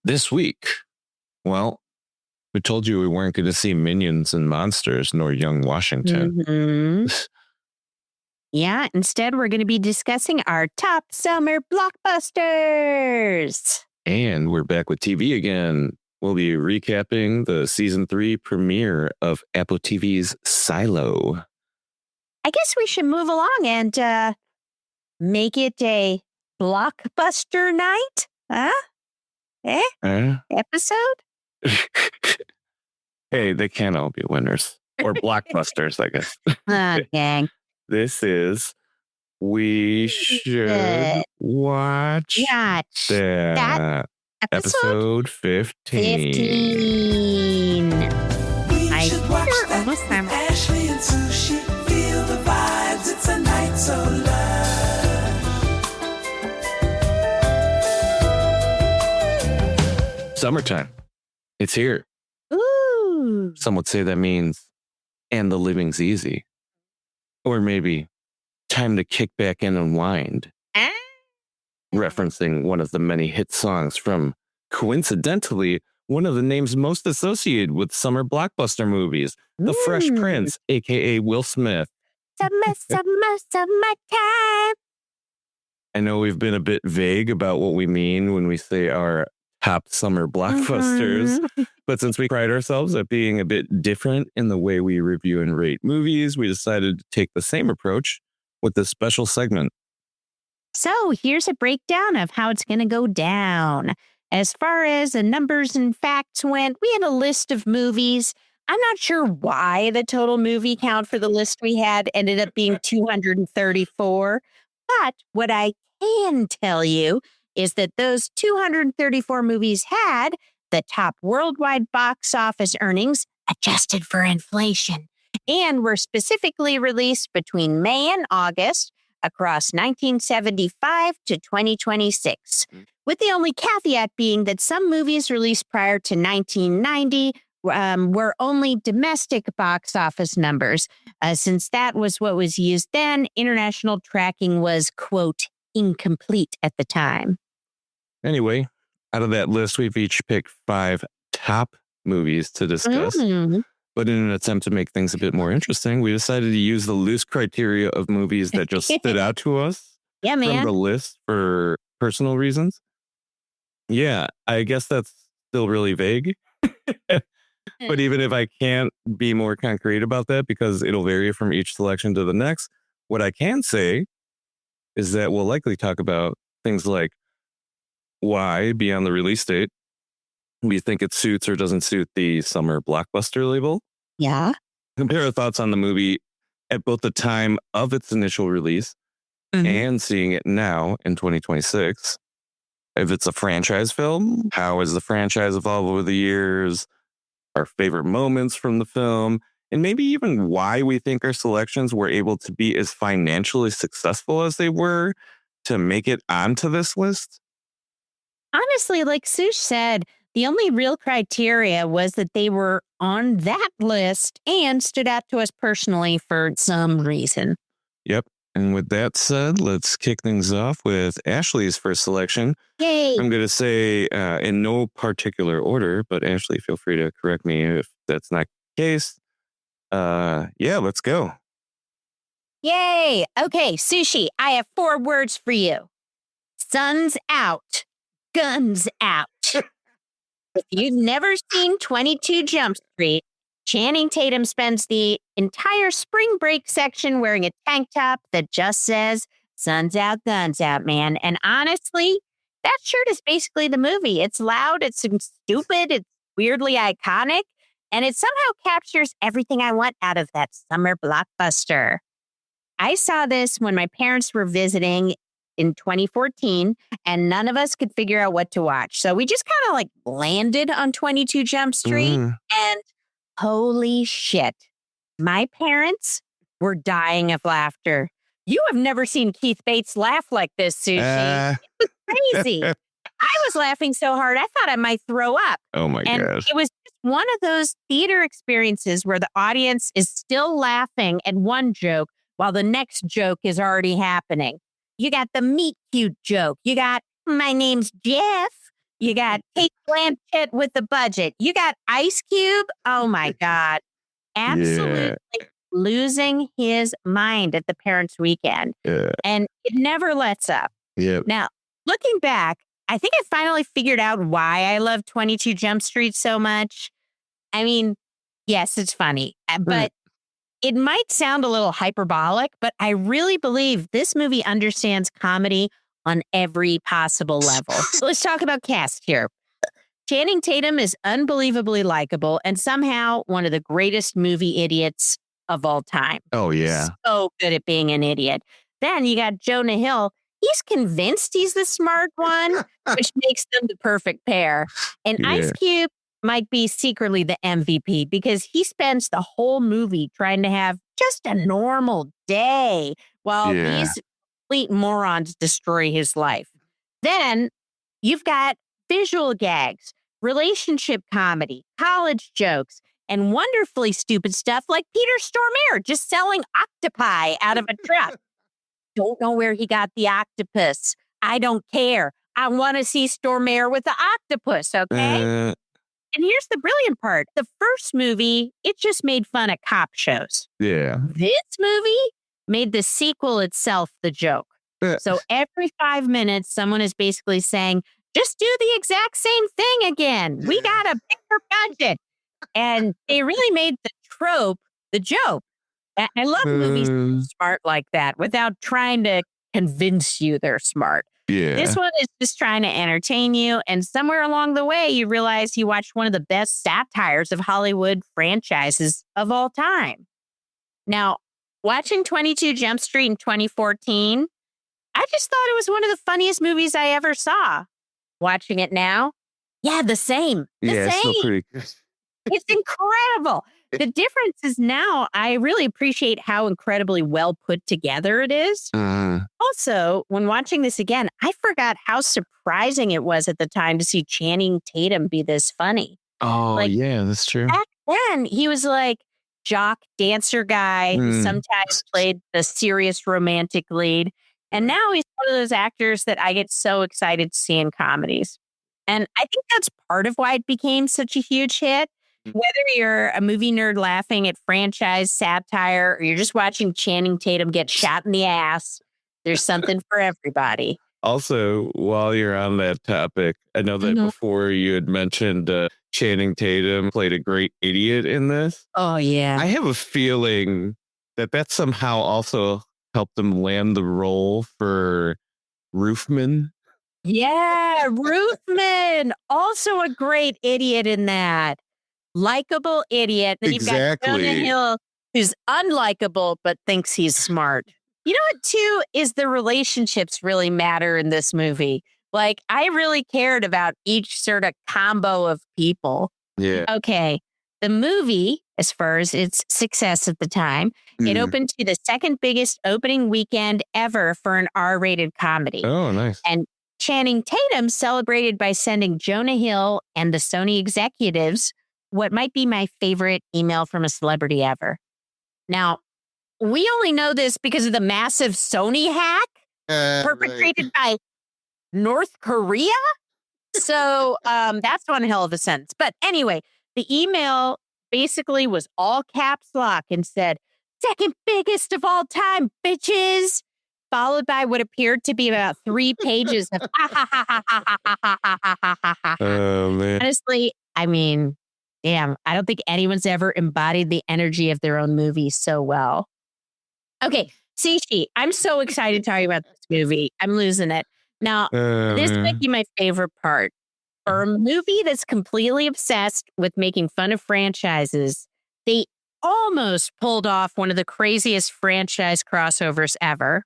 This week, well, we told you we weren't going to see Minions and Monsters nor Young Washington. Mm-hmm. Yeah, instead we're going to be discussing our top summer blockbusters. And we're back with TV again. We'll be recapping the season 3 premiere of Apple TV's Silo. I guess we should move along and make it a blockbuster night, huh? Episode? Hey, they can't all be winners. Or blockbusters, I guess. Gang. This is We Should Watch that episode 15. I should watch that. Ashley and Sushi, feel the vibes. It's a night so lush. Summertime. It's here. Ooh. Some would say that means, and the living's easy. Or maybe, time to kick back in and wind. Referencing one of the many hit songs from, coincidentally, one of the names most associated with summer blockbuster movies, The Fresh Prince, a.k.a. Will Smith. Summertime. I know we've been a bit vague about what we mean when we say our top summer blockbusters, but since we pride ourselves at being a bit different in the way we review and rate movies, we decided to take the same approach with this special segment. So here's a breakdown of how it's going to go down. As far as the numbers and facts went, we had a list of movies. I'm not sure why the total movie count for the list we had ended up being 234. But what I can tell you is that those 234 movies had the top worldwide box office earnings adjusted for inflation and were specifically released between May and August across 1975 to 2026, with the only caveat being that some movies released prior to 1990 were only domestic box office numbers. Since that was what was used then, international tracking was, quote, incomplete at the time. Anyway, out of that list, we've each picked 5 top movies to discuss. But in an attempt to make things a bit more interesting, we decided to use the loose criteria of movies that just stood out to us from the list for personal reasons. Yeah, I guess that's still really vague. But even if I can't be more concrete about that, because it'll vary from each selection to the next, what I can say is that we'll likely talk about things like why, beyond the release date, we think it suits or doesn't suit the summer blockbuster label. Yeah. Compare our thoughts on the movie at both the time of its initial release and seeing it now in 2026. If it's a franchise film, how has the franchise evolved over the years? Our favorite moments from the film, and maybe even why we think our selections were able to be as financially successful as they were to make it onto this list. Honestly, like Sush said, the only real criteria was that they were on that list and stood out to us personally for some reason. Yep. And with that said, let's kick things off with Ashley's first selection. Yay. I'm going to say in no particular order, but Ashley, feel free to correct me if that's not the case. Yeah, let's go. Yay. Okay, Sushi, I have 4 words for you. Sun's out. Guns out. If you've never seen 22 Jump Street, Channing Tatum spends the entire spring break section wearing a tank top that just says, sun's out, guns out, man. And honestly, that shirt is basically the movie. It's loud, it's stupid, it's weirdly iconic, and it somehow captures everything I want out of that summer blockbuster. I saw this when my parents were visiting in 2014, and none of us could figure out what to watch. So we just kind of like landed on 22 Jump Street, and holy shit, my parents were dying of laughter. You have never seen Keith Bates laugh like this, Sushi. It was crazy. I was laughing so hard, I thought I might throw up. Oh my gosh. It was just one of those theater experiences where the audience is still laughing at one joke while the next joke is already happening. You got the meet cute joke. You got, my name's Jeff. You got Kate Blanchett with the budget. You got Ice Cube. Oh my God. Absolutely losing his mind at the parents' weekend. Yeah. And it never lets up. Yep. Now, looking back, I think I finally figured out why I love 22 Jump Street so much. I mean, yes, it's funny, but it might sound a little hyperbolic, but I really believe this movie understands comedy on every possible level. So let's talk about cast here. Channing Tatum is unbelievably likable and somehow one of the greatest movie idiots of all time. Oh, yeah. So good at being an idiot. Then you got Jonah Hill. He's convinced he's the smart one, which makes them the perfect pair. And Ice Cube might be secretly the MVP because he spends the whole movie trying to have just a normal day while these complete morons destroy his life. Then you've got visual gags, relationship comedy, college jokes, and wonderfully stupid stuff like Peter Stormare just selling octopi out of a truck. Don't know where he got the octopus. I don't care. I want to see Stormare with the octopus, okay? And here's the brilliant part. The first movie, it just made fun of cop shows. Yeah. This movie made the sequel itself the joke. So every 5 minutes, someone is basically saying, just do the exact same thing again. We got a bigger budget. And they really made the trope the joke. I love movies smart like that without trying to convince you they're smart. Yeah. This one is just trying to entertain you. And somewhere along the way, you realize you watched one of the best satires of Hollywood franchises of all time. Now, watching 22 Jump Street in 2014, I just thought it was one of the funniest movies I ever saw. Watching it now, the same. It's still pretty good. It's incredible. The difference is now I really appreciate how incredibly well put together it is. Also, when watching this again, I forgot how surprising it was at the time to see Channing Tatum be this funny. Oh, yeah, that's true. Back then, he was like jock dancer guy who sometimes played the serious romantic lead. And now he's one of those actors that I get so excited to see in comedies. And I think that's part of why it became such a huge hit. Whether you're a movie nerd laughing at franchise satire or you're just watching Channing Tatum get shot in the ass, there's something for everybody. Also, while you're on that topic, I know that before you had mentioned Channing Tatum played a great idiot in this. Oh, yeah. I have a feeling that somehow also helped him land the role for Roofman. Yeah, Roofman. Also a great idiot in that. Likeable idiot. Then you've got Jonah Hill, who's unlikable, but thinks he's smart. You know what, too, is the relationships really matter in this movie. Like, I really cared about each sort of combo of people. Yeah. Okay. The movie, as far as its success at the time, it opened to the second biggest opening weekend ever for an R-rated comedy. Oh, nice. And Channing Tatum celebrated by sending Jonah Hill and the Sony executives what might be my favorite email from a celebrity ever. Now, we only know this because of the massive Sony hack perpetrated by North Korea. So that's one hell of a sentence. But anyway, the email basically was all caps lock and said, second biggest of all time, bitches, followed by what appeared to be about 3 pages of Oh, man. Honestly, I mean, damn, I don't think anyone's ever embodied the energy of their own movie so well. Okay, Sushi, I'm so excited to tell you about this movie. I'm losing it. Now, this might be my favorite part. For a movie that's completely obsessed with making fun of franchises, they almost pulled off one of the craziest franchise crossovers ever.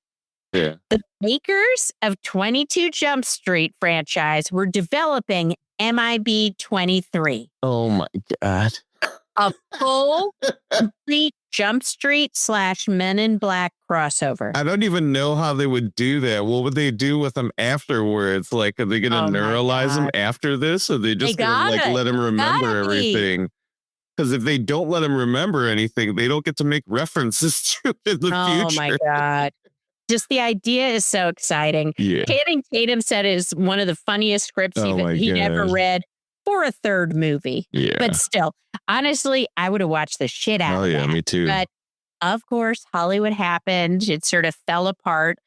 Yeah. The makers of 22 Jump Street franchise were developing MIB 23. Oh, my God. A full, complete Jump Street / Men in Black crossover. I don't even know how they would do that. What would they do with them afterwards? Like, are they going to neuralize them after this? Or are they just going to like let them remember everything? Because if they don't let them remember anything, they don't get to make references to it in the future. Oh my God. Just the idea is so exciting. Yeah. Channing Tatum said it is one of the funniest scripts he'd ever read for a third movie. Yeah. But still, honestly, I would have watched the shit out of that. Me too. But of course, Hollywood happened. It sort of fell apart.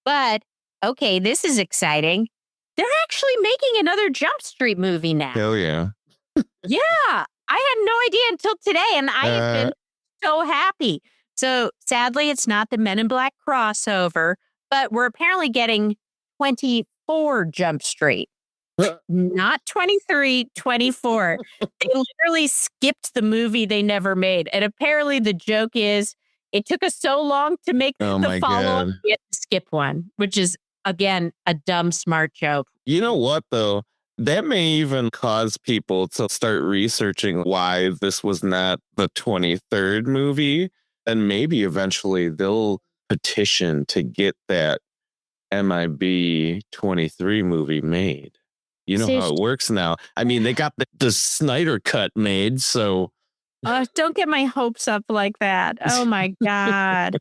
But okay, this is exciting. They're actually making another Jump Street movie now. Hell yeah. Yeah. I had no idea until today, and I have been so happy. So sadly, it's not the Men in Black crossover, but we're apparently getting 24 Jump Street. Not 23, 24. They literally skipped the movie they never made. And apparently the joke is it took us so long to make the follow-up, we had to skip one, which is, again, a dumb, smart joke. You know what, though? That may even cause people to start researching why this was not the 23rd movie. And maybe eventually they'll petition to get that MIB 23 movie made. You know how it works now. I mean, they got the Snyder cut made, so... don't get my hopes up like that. Oh, my God.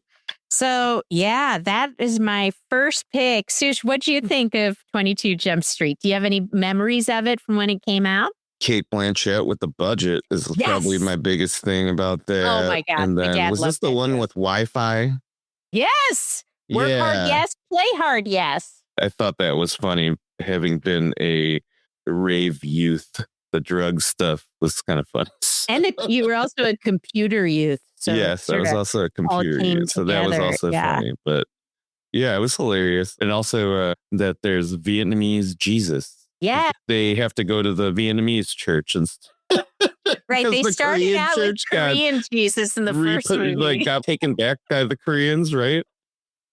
So, yeah, that is my first pick. Sush, what do you think of 22 Jump Street? Do you have any memories of it from when it came out? Kate Blanchett with the budget is probably my biggest thing about that. Oh, my God. And then, was this the one with Wi-Fi? Yes. Work hard, yes. Play hard, yes. I thought that was funny. Having been a rave youth, the drug stuff was kind of fun. And you were also a computer youth. So yes, I was also a computer youth. So that was also funny. But yeah, it was hilarious. And also that there's Vietnamese Jesus. Yeah. They have to go to the Vietnamese church and right. They started Korean out with Korean Jesus in the first movie. Like got taken back by the Koreans, right?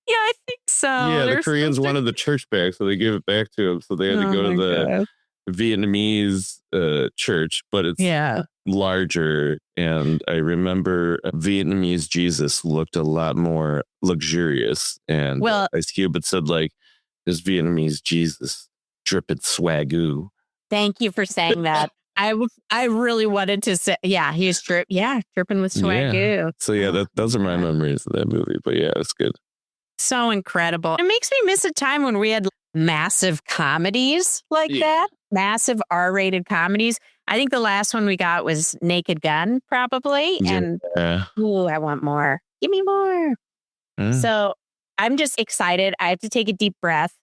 Yeah, I think so. Yeah, the Koreans wanted the church back, so they gave it back to them. So they had to go to the Vietnamese church, but it's larger. And I remember Vietnamese Jesus looked a lot more luxurious. And Ice Cube had said, like, this Vietnamese Jesus dripping swagoo. Thank you for saying that. I really wanted to say, he's dripping with swagoo. Yeah. So those are my memories of that movie. But yeah, it's good. So incredible. It makes me miss a time when we had massive comedies like that. Massive R-rated comedies. I think the last one we got was Naked Gun, probably. And I want more. Give me more. So I'm just excited. I have to take a deep breath.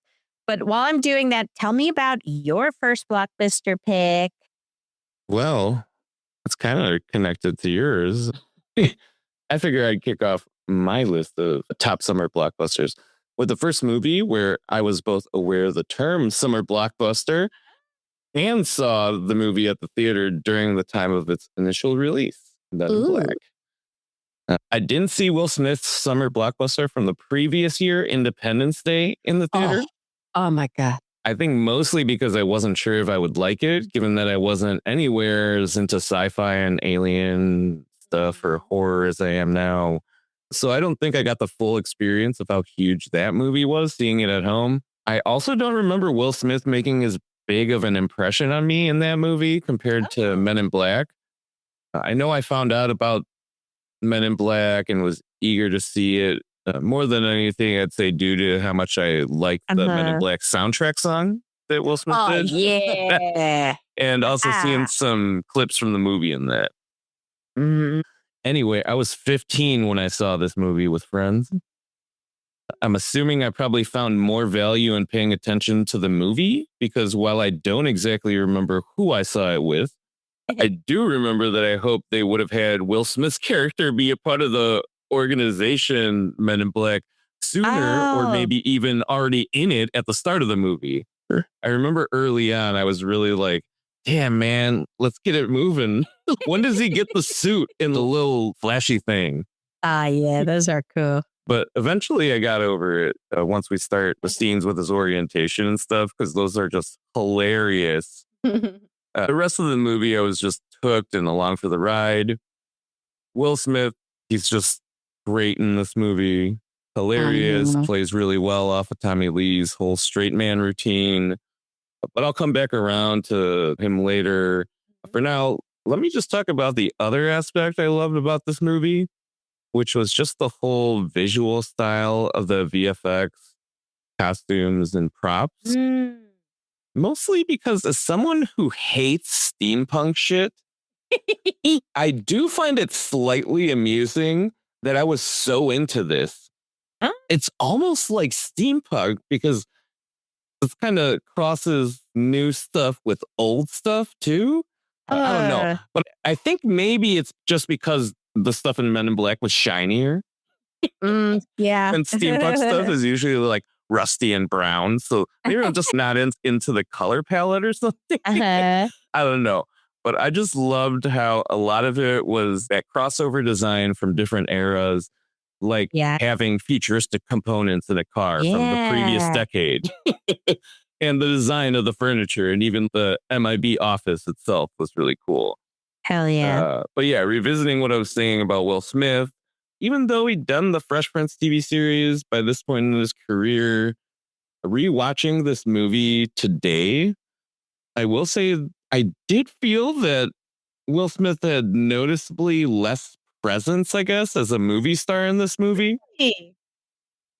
But while I'm doing that, tell me about your first blockbuster pick. Well, it's kind of connected to yours. I figure I'd kick off my list of top summer blockbusters with the first movie where I was both aware of the term summer blockbuster and saw the movie at the theater during the time of its initial release, Men in Black. I didn't see Will Smith's summer blockbuster from the previous year, Independence Day, in the theater. Oh my God. I think mostly because I wasn't sure if I would like it, given that I wasn't anywhere as into sci-fi and alien stuff or horror as I am now. So I don't think I got the full experience of how huge that movie was, seeing it at home. I also don't remember Will Smith making as big of an impression on me in that movie compared to Men in Black. I know I found out about Men in Black and was eager to see it more than anything, I'd say, due to how much I liked the Men in Black soundtrack song that Will Smith did. Yeah. And also seeing some clips from the movie in that. Anyway, I was 15 when I saw this movie with friends. I'm assuming I probably found more value in paying attention to the movie because while I don't exactly remember who I saw it with, I do remember that I hoped they would have had Will Smith's character be a part of the organization Men in Black sooner, or maybe even already in it at the start of the movie. I remember early on, I was really like, damn, man, let's get it moving. When does he get the suit in the little flashy thing? Yeah, those are cool. But eventually I got over it once we start the scenes with his orientation and stuff, because those are just hilarious. The rest of the movie, I was just hooked and along for the ride. Will Smith, he's just great in this movie. Hilarious, plays really well off of Tommy Lee's whole straight man routine. But I'll come back around to him later. For now, let me just talk about the other aspect I loved about this movie. which was just the whole visual style of the VFX, costumes, and props. Mostly because as someone who hates steampunk shit, I do find it slightly amusing that I was so into this. Huh? It's almost like steampunk because it kind of crosses new stuff with old stuff too. I don't know. But I think maybe it's just because the stuff in Men in Black was shinier. Yeah. And steampunk stuff is usually like rusty and brown. So maybe I'm just not into the color palette or something. I don't know. But I just loved how a lot of it was that crossover design from different eras, like having futuristic components in a car from the previous decade. And the design of the furniture and even the MIB office itself was really cool. Hell yeah. But yeah, revisiting what I was saying about Will Smith, even though he'd done the Fresh Prince TV series by this point in his career, rewatching this movie today, I will say I did feel that Will Smith had noticeably less presence, I guess, as a movie star in this movie.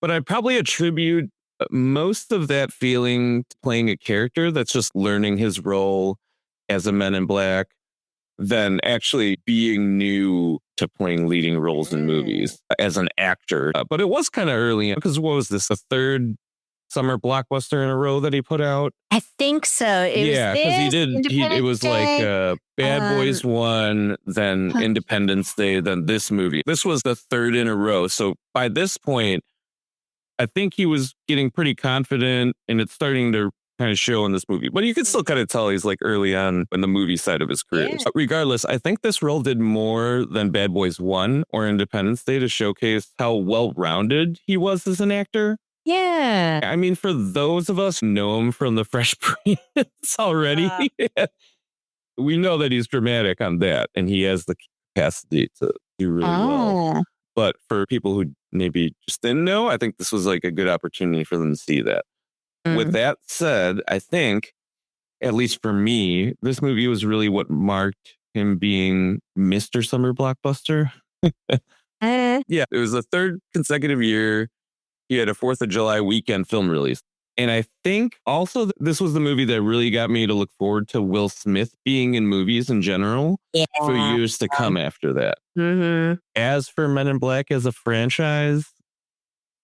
But I probably attribute most of that feeling to playing a character that's just learning his role as a Men in Black than actually being new to playing leading roles in movies as an actor. But it was kind of early because what was this, the third summer blockbuster in a row that he put out? I think so. Yeah, because it was like Bad Boys 1, then Independence Day, then this movie. This was the third in a row. So by this point, I think he was getting pretty confident and it's starting to kind of show in this movie. But you can still kind of tell he's like early on in the movie side of his career. Yeah. But regardless, I think this role did more than Bad Boys 1 or Independence Day to showcase how well-rounded he was as an actor. Yeah. I mean, for those of us who know him from the Fresh Prince already, we know that he's dramatic on that and he has the capacity to do really well. But for people who maybe just didn't know, I think this was like a good opportunity for them to see that. With that said, I think, at least for me, this movie was really what marked him being Mr. Summer Blockbuster. Yeah, it was the third consecutive year he had a 4th of July weekend film release. And I think also this was the movie that really got me to look forward to Will Smith being in movies in general for years to come after that. As for Men in Black as a franchise,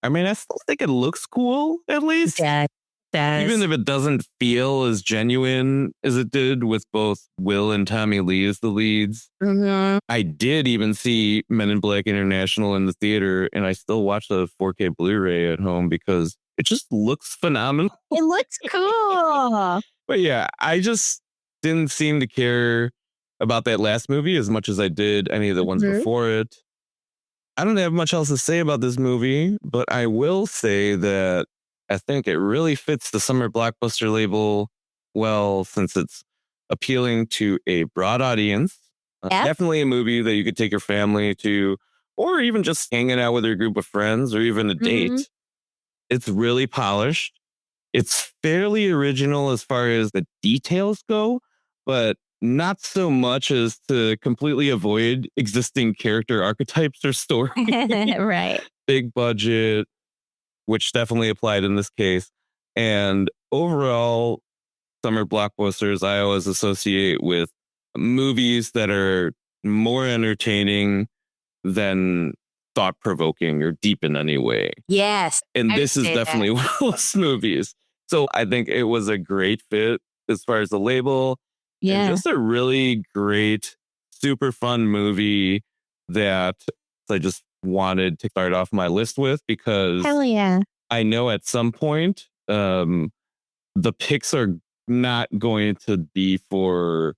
I mean, I still think it looks cool, at least. Yeah. Even if it doesn't feel as genuine as it did with both Will and Tommy Lee as the leads. I did even see Men in Black International in the theater, and I still watch the 4K Blu-ray at home because it just looks phenomenal. It looks cool. But yeah, I just didn't seem to care about that last movie as much as I did any of the ones before it. I don't have much else to say about this movie, but I will say that I think it really fits the summer blockbuster label well, since it's appealing to a broad audience. Definitely a movie that you could take your family to, or even just hanging out with your group of friends, or even a date. It's really polished. It's fairly original as far as the details go, but not so much as to completely avoid existing character archetypes or stories. Right. Big budget, which definitely applied in this case. And overall, summer blockbusters I always associate with movies that are more entertaining than thought-provoking or deep in any way. Yes. And this is definitely one of those movies. So I think it was a great fit as far as the label. Yeah. And just a really great, super fun movie that I just wanted to start off my list with because hell yeah. I know at some point the picks are not going to be for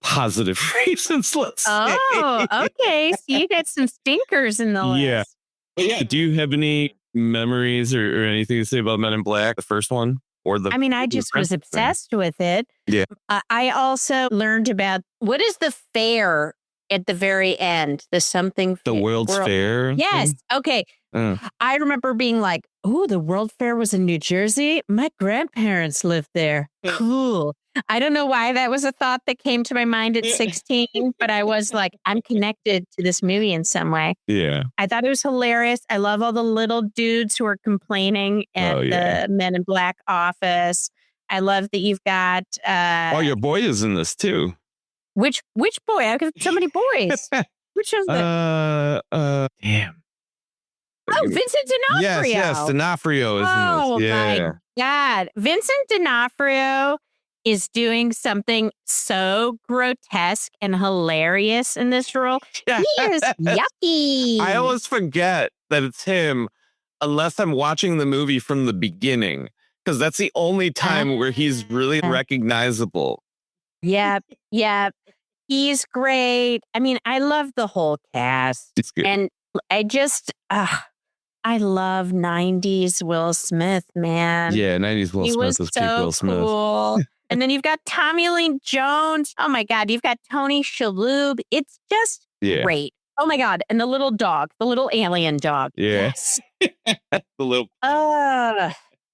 positive reasons, let's say. Okay. So you got some stinkers in the list. Yeah. Do you have any memories or anything to say about Men in Black, the first one? I mean, I just was obsessed with it. Yeah. I also learned about what is the fair at the very end? The something. The World's Fair? Yes. Okay. I remember being like, oh, the World Fair was in New Jersey. My grandparents lived there. Cool. I don't know why that was a thought that came to my mind at 16, but I was like, I'm connected to this movie in some way. Yeah. I thought it was hilarious. I love all the little dudes who are complaining at the Men in Black office. I love that you've got... your boy is in this too. Which boy? I've got so many boys. Which is Damn. Oh, Vincent D'Onofrio. Yes, D'Onofrio is in this. Yeah. My God. Vincent D'Onofrio is doing something so grotesque and hilarious in this role. Yeah. He is yucky. I always forget that it's him unless I'm watching the movie from the beginning, because that's the only time where he's really recognizable. Yep. He's great. I mean, I love the whole cast. It's good. And I just... I love 90s Will Smith, man. Yeah, 90s Will Smith was peak Will Smith. Cool. And then you've got Tommy Lee Jones. Oh my God, you've got Tony Shalhoub. It's just great. Oh my God. And the little dog, the little alien dog. Yes. The little...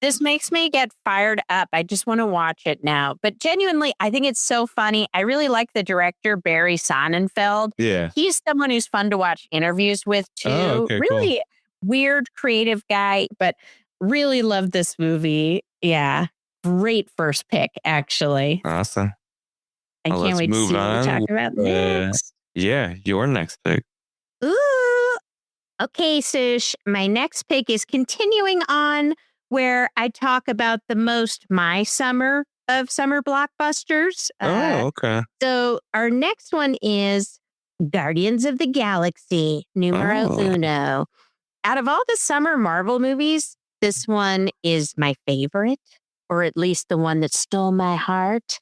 This makes me get fired up. I just want to watch it now. But genuinely, I think it's so funny. I really like the director, Barry Sonnenfeld. Yeah. He's someone who's fun to watch interviews with too. Oh, okay, really cool. Weird, creative guy, but really loved this movie. Yeah. Great first pick, actually. Awesome. I can't wait to see what we talk about next. Yeah, your next pick. Ooh. Okay, Sush. My next pick is continuing on where I talk about the most my summer of summer blockbusters. Okay. So our next one is Guardians of the Galaxy, numero uno. Out of all the summer Marvel movies, this one is my favorite, or at least the one that stole my heart.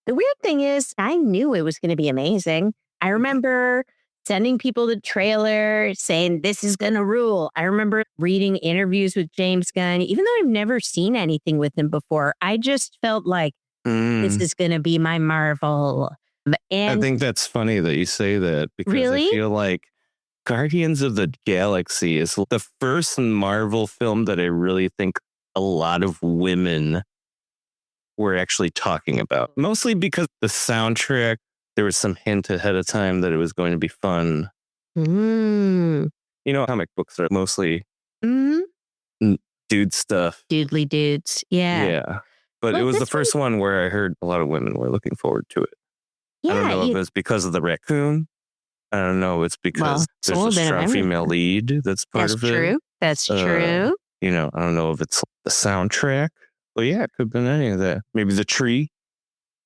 The weird thing is, I knew it was going to be amazing. I remember sending people the trailer saying, this is going to rule. I remember reading interviews with James Gunn. Even though I've never seen anything with him before, I just felt like this is going to be my Marvel. And I think that's funny that you say that, because really? I feel like Guardians of the Galaxy is the first Marvel film that I really think a lot of women were actually talking about. Mostly because the soundtrack, there was some hint ahead of time that it was going to be fun. You know, comic books are mostly dude stuff. Doodly dudes. Yeah. But Well, it was the this first one where I heard a lot of women were looking forward to it. I don't know if it was because of the raccoon. I don't know. It's because there's a strong female lead that's part of it. That's true. You know, I don't know if it's the soundtrack. But yeah, it could have been any of that. Maybe the tree.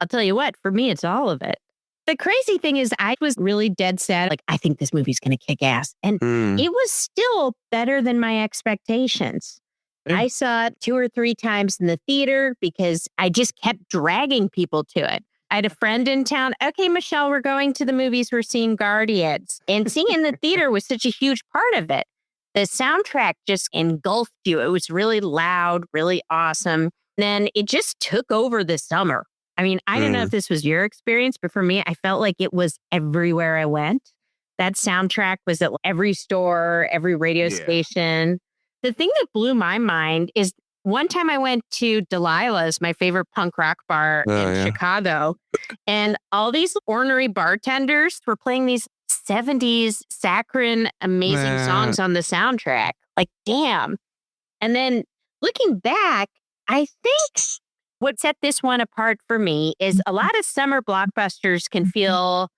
I'll tell you what, for me, it's all of it. The crazy thing is I was really dead sad. Like, I think this movie's going to kick ass. And it was still better than my expectations. Yeah. I saw it 2 or 3 times in the theater because I just kept dragging people to it. I had a friend in town. Okay, Michelle, we're going to the movies. We're seeing Guardians. And seeing in the theater was such a huge part of it. The soundtrack just engulfed you. It was really loud, really awesome. Then it just took over the summer. I mean, I don't know if this was your experience, but for me, I felt like it was everywhere I went. That soundtrack was at every store, every radio station. The thing that blew my mind is one time I went to Delilah's, my favorite punk rock bar in Chicago, and all these ornery bartenders were playing these 70s saccharine, amazing songs on the soundtrack. Like, damn. And then looking back, I think what set this one apart for me is a lot of summer blockbusters can feel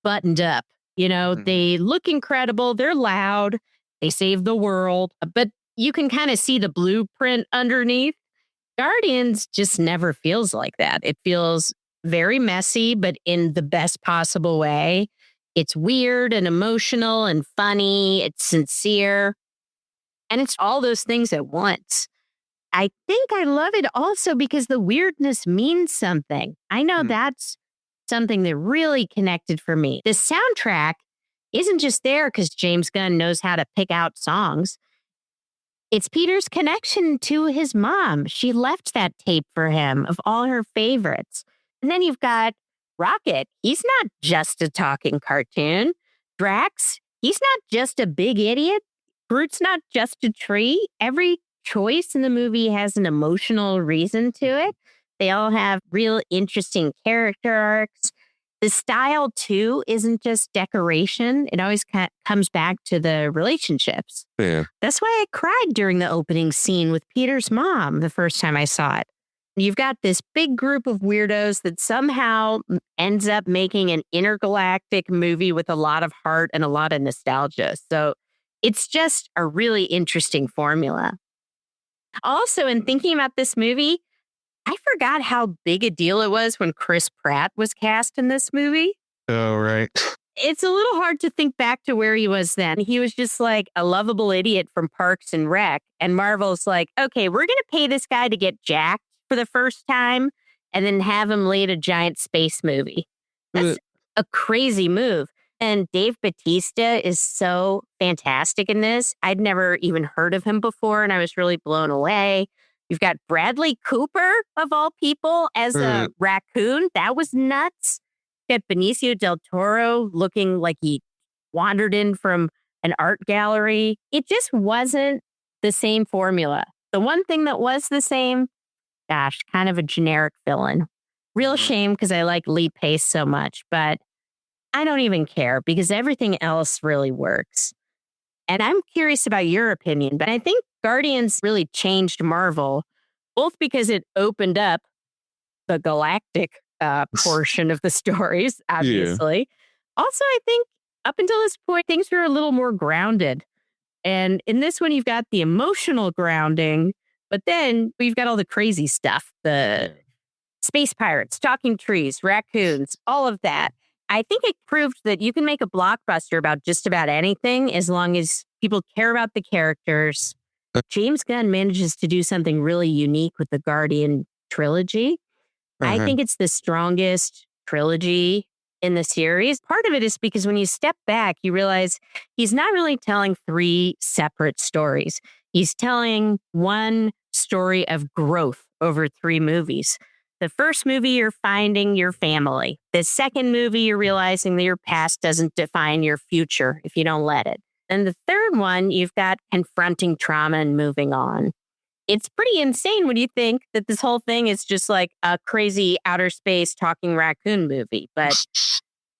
buttoned up. You know, they look incredible. They're loud. They save the world. But you can kind of see the blueprint underneath. Guardians just never feels like that. It feels very messy, but in the best possible way. It's weird and emotional and funny. It's sincere. And it's all those things at once. I think I love it also because the weirdness means something. I know that's something that really connected for me. The soundtrack isn't just there because James Gunn knows how to pick out songs. It's Peter's connection to his mom. She left that tape for him of all her favorites. And then you've got Rocket. He's not just a talking cartoon. Drax, he's not just a big idiot. Groot's not just a tree. Every choice in the movie has an emotional reason to it. They all have real interesting character arcs. The style, too, isn't just decoration. It always comes back to the relationships. Yeah. That's why I cried during the opening scene with Peter's mom the first time I saw it. You've got this big group of weirdos that somehow ends up making an intergalactic movie with a lot of heart and a lot of nostalgia. So it's just a really interesting formula. Also, in thinking about this movie, I forgot how big a deal it was when Chris Pratt was cast in this movie. Oh, right. It's a little hard to think back to where he was then. He was just like a lovable idiot from Parks and Rec. And Marvel's like, okay, we're going to pay this guy to get jacked for the first time and then have him lead a giant space movie. That's a crazy move. And Dave Bautista is so fantastic in this. I'd never even heard of him before, and I was really blown away. You've got Bradley Cooper, of all people, as a raccoon. That was nuts. You got Benicio del Toro looking like he wandered in from an art gallery. It just wasn't the same formula. The one thing that was the same, gosh, kind of a generic villain. Real shame because I like Lee Pace so much, but I don't even care because everything else really works. And I'm curious about your opinion, but I think Guardians really changed Marvel, both because it opened up the galactic portion of the stories, obviously. Yeah. Also, I think up until this point, things were a little more grounded. And in this one, you've got the emotional grounding, but then we've got all the crazy stuff, the space pirates, talking trees, raccoons, all of that. I think it proved that you can make a blockbuster about just about anything as long as people care about the characters. James Gunn manages to do something really unique with the Guardian trilogy. I think it's the strongest trilogy in the series. Part of it is because when you step back, you realize he's not really telling three separate stories. He's telling one story of growth over three movies. The first movie, you're finding your family. The second movie, you're realizing that your past doesn't define your future if you don't let it. And the third one, you've got confronting trauma and moving on. It's pretty insane when you think that this whole thing is just like a crazy outer space talking raccoon movie. But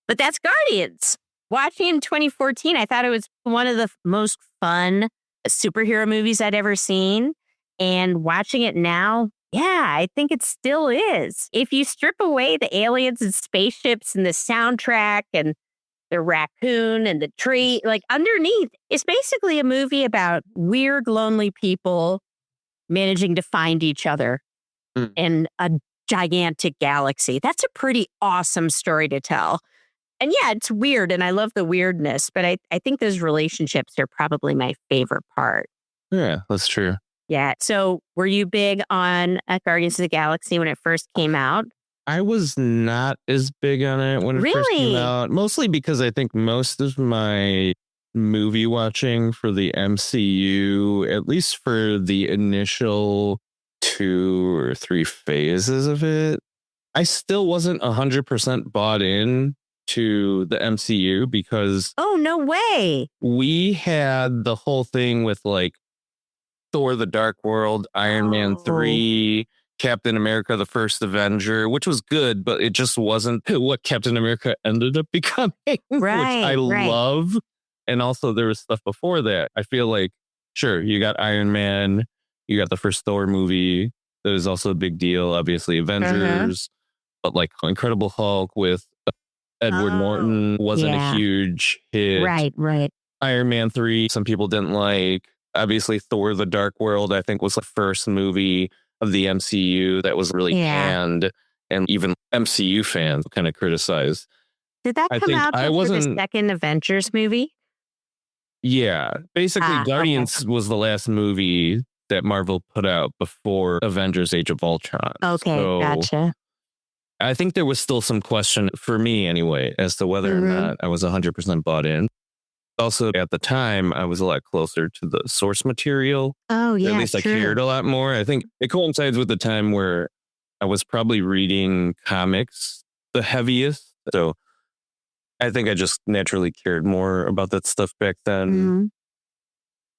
that's Guardians. Watching in 2014, I thought it was one of the most fun superhero movies I'd ever seen. And watching it now, yeah, I think it still is. If you strip away the aliens and spaceships and the soundtrack and the raccoon and the tree, like underneath, it's basically a movie about weird, lonely people managing to find each other in a gigantic galaxy. That's a pretty awesome story to tell. And yeah, it's weird and I love the weirdness, but I think those relationships are probably my favorite part. Yeah, that's true. Yeah. So were you big on Guardians of the Galaxy when it first came out? I was not as big on it when it first came out, mostly because I think most of my movie watching for the MCU, at least for the initial 2 or 3 phases of it, I still wasn't 100% bought in to the MCU because... Oh, no way. We had the whole thing with like Thor: The Dark World, Iron Man 3, Captain America: The First Avenger, which was good, but it just wasn't what Captain America ended up becoming, which I love. And also there was stuff before that. I feel like, sure, you got Iron Man, you got the first Thor movie. That was also a big deal, obviously Avengers, but like Incredible Hulk with Edward Norton wasn't a huge hit. Right. Iron Man 3, some people didn't like. Obviously, Thor: The Dark World, I think, was the first movie of the MCU that was really canned, and even MCU fans kind of criticized. Did that come out for the second Avengers movie? Yeah. Basically, Guardians was the last movie that Marvel put out before Avengers: Age of Ultron. Okay, so gotcha. I think there was still some question, for me anyway, as to whether or not I was 100% bought in. Also, at the time, I was a lot closer to the source material. Oh, yeah, at least I cared a lot more. I think it coincides with the time where I was probably reading comics the heaviest. So I think I just naturally cared more about that stuff back then.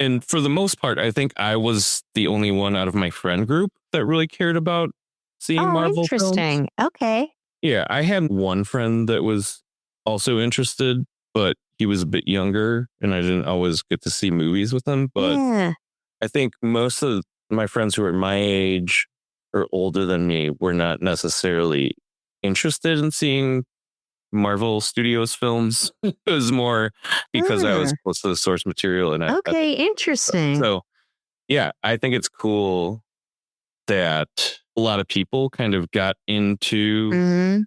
And for the most part, I think I was the only one out of my friend group that really cared about seeing Marvel films. Interesting. Okay. Yeah, I had one friend that was also interested, but he was a bit younger and I didn't always get to see movies with him. But Yeah. I think most of my friends who are my age or older than me were not necessarily interested in seeing Marvel Studios films. It was more because I was close to the source material. And Okay, interesting. so, yeah, I think it's cool that a lot of people kind of got into Mhm.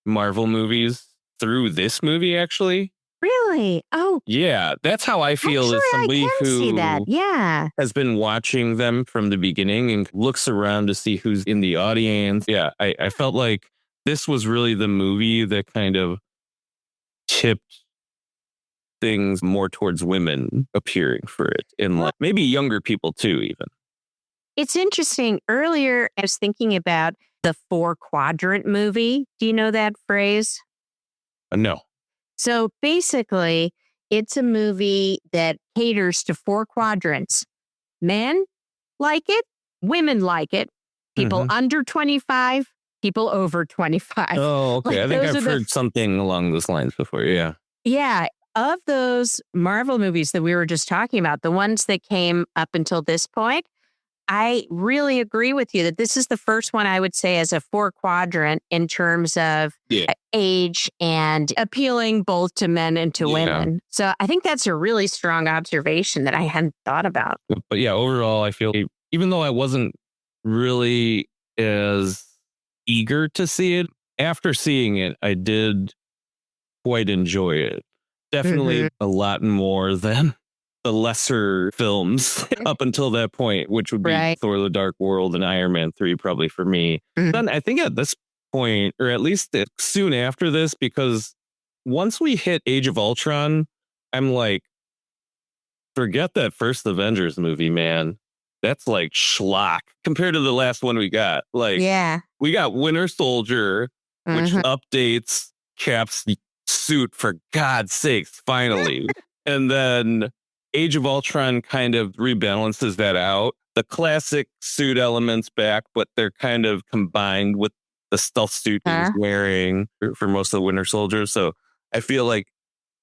Marvel movies through this movie, actually. Really? Oh, Yeah, that's how I feel actually, as somebody I can see that. who Yeah. has been watching them from the beginning and looks around to see who's in the audience. Yeah, I felt like this was really the movie that kind of tipped things more towards women appearing for it and like maybe younger people too, even. It's interesting. Earlier, I was thinking about the 4-quadrant movie. Do you know that phrase? No. So basically, it's a movie that caters to 4 quadrants. Men like it, women like it, people under 25, people over 25. Oh, okay. Like, I think those I've are heard something along those lines before. Yeah. Yeah. Of those Marvel movies that we were just talking about, the ones that came up until this point, I really agree with you that this is the first one I would say as a 4-quadrant in terms of age and appealing both to men and to women. So I think that's a really strong observation that I hadn't thought about. But yeah, overall, I feel even though I wasn't really as eager to see it, after seeing it, I did quite enjoy it. Definitely a lot more than the lesser films up until that point, which would be Thor: The Dark World and Iron Man 3 probably for me. Then I think at this point, or at least soon after this, because once we hit Age of Ultron, I'm like, forget that first Avengers movie, man. That's like schlock compared to the last one we got. Like, we got Winter Soldier, which updates Cap's suit for God's sakes, finally. And then Age of Ultron kind of rebalances that out. The classic suit elements back, but they're kind of combined with the stealth suit he's wearing for most of the Winter Soldier. So I feel like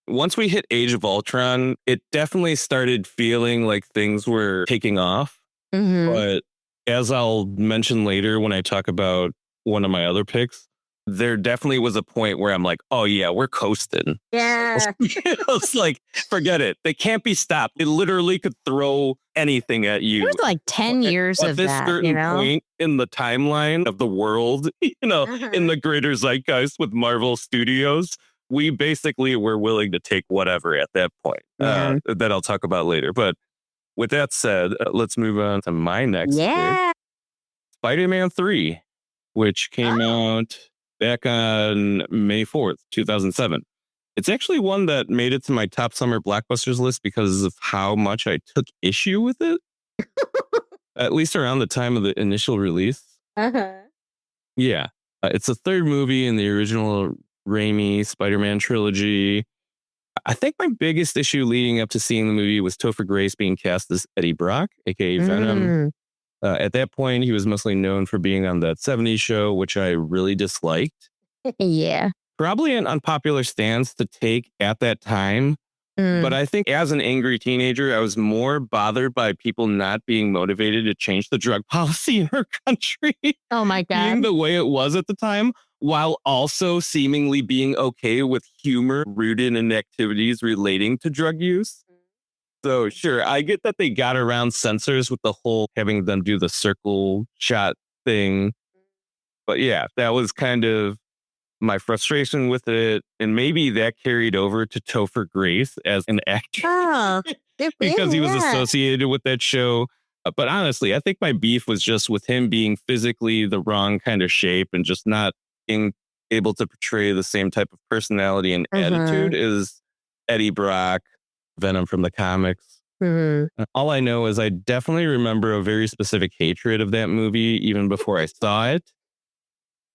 once we hit Age of Ultron, it definitely started feeling like things were taking off. But as I'll mention later when I talk about one of my other picks, there definitely was a point where I'm like, oh yeah, we're coasting. Yeah. It's like, forget it. They can't be stopped. They literally could throw anything at you. It was like 10 years of this that, certain point in the timeline of the world, in the greater zeitgeist with Marvel Studios, we basically were willing to take whatever at that point that I'll talk about later. But with that said, let's move on to my next pick. Spider-Man 3, which came out back on May 4th, 2007. It's actually one that made it to my top summer blockbusters list because of how much I took issue with it. At least around the time of the initial release. Yeah. It's the third movie in the original Raimi Spider-Man trilogy. I think my biggest issue leading up to seeing the movie was Topher Grace being cast as Eddie Brock, aka Venom. At that point, he was mostly known for being on that 70s show, which I really disliked. Probably an unpopular stance to take at that time. But I think as an angry teenager, I was more bothered by people not being motivated to change the drug policy in our country. Oh my God. Being the way it was at the time, while also seemingly being okay with humor rooted in activities relating to drug use. So sure, I get that they got around censors with the whole having them do the circle shot thing. But yeah, that was kind of my frustration with it. And maybe that carried over to Topher Grace as an actor because he was associated with that show. But honestly, I think my beef was just with him being physically the wrong kind of shape and just not being able to portray the same type of personality and attitude as Eddie Brock, Venom from the comics. All I know is I definitely remember a very specific hatred of that movie even before I saw it.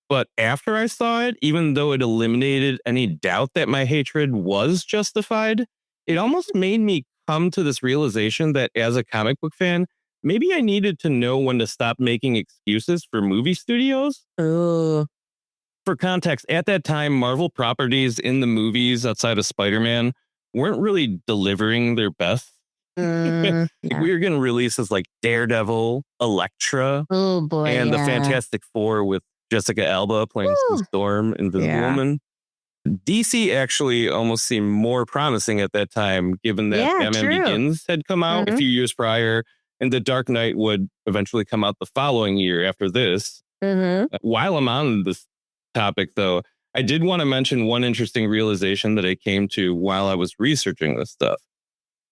But after I saw it, even though it eliminated any doubt that my hatred was justified, it almost made me come to this realization that as a comic book fan, maybe I needed to know when to stop making excuses for movie studios. Ooh. For context, at that time, Marvel properties in the movies outside of Spider-Man weren't really delivering their best. Yeah. We were getting releases like Daredevil, Elektra, Oh boy. and the Fantastic Four with Jessica Alba playing Sue Storm, Invisible Woman. DC actually almost seemed more promising at that time, given that Batman Begins had come out a few years prior, and The Dark Knight would eventually come out the following year after this. While I'm on this topic, though, I did want to mention one interesting realization that I came to while I was researching this stuff.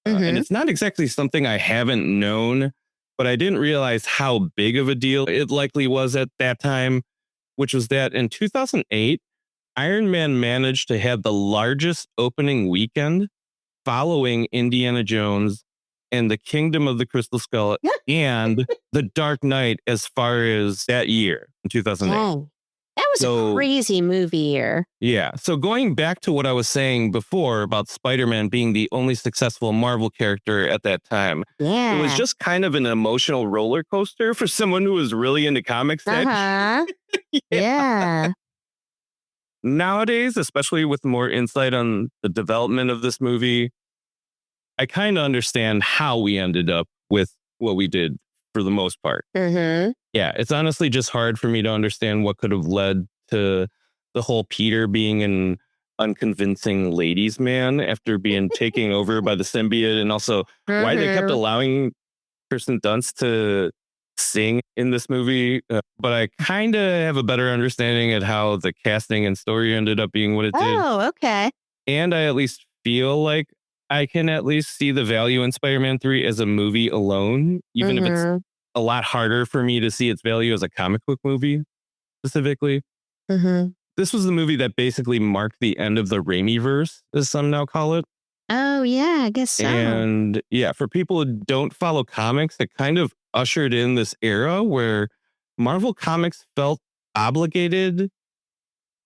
And it's not exactly something I haven't known, but I didn't realize how big of a deal it likely was at that time, which was that in 2008, Iron Man managed to have the largest opening weekend following Indiana Jones and the Kingdom of the Crystal Skull and The Dark Knight as far as that year in 2008. Dang. That was a crazy movie year. Yeah. So going back to what I was saying before about Spider-Man being the only successful Marvel character at that time, it was just kind of an emotional roller coaster for someone who was really into comics. Yeah. Nowadays, especially with more insight on the development of this movie, I kind of understand how we ended up with what we did for the most part. Yeah, it's honestly just hard for me to understand what could have led to the whole Peter being an unconvincing ladies' man after being taken over by the symbiote, and also why they kept allowing Kirsten Dunst to sing in this movie. But I kind of have a better understanding at how the casting and story ended up being what it did. Oh, okay. And I at least feel like I can at least see the value in Spider-Man 3 as a movie alone, even if it's a lot harder for me to see its value as a comic book movie specifically. This was the movie that basically marked the end of the Raimi-verse, as some now call it. Oh, yeah, I guess so. And yeah, for people who don't follow comics, it kind of ushered in this era where Marvel Comics felt obligated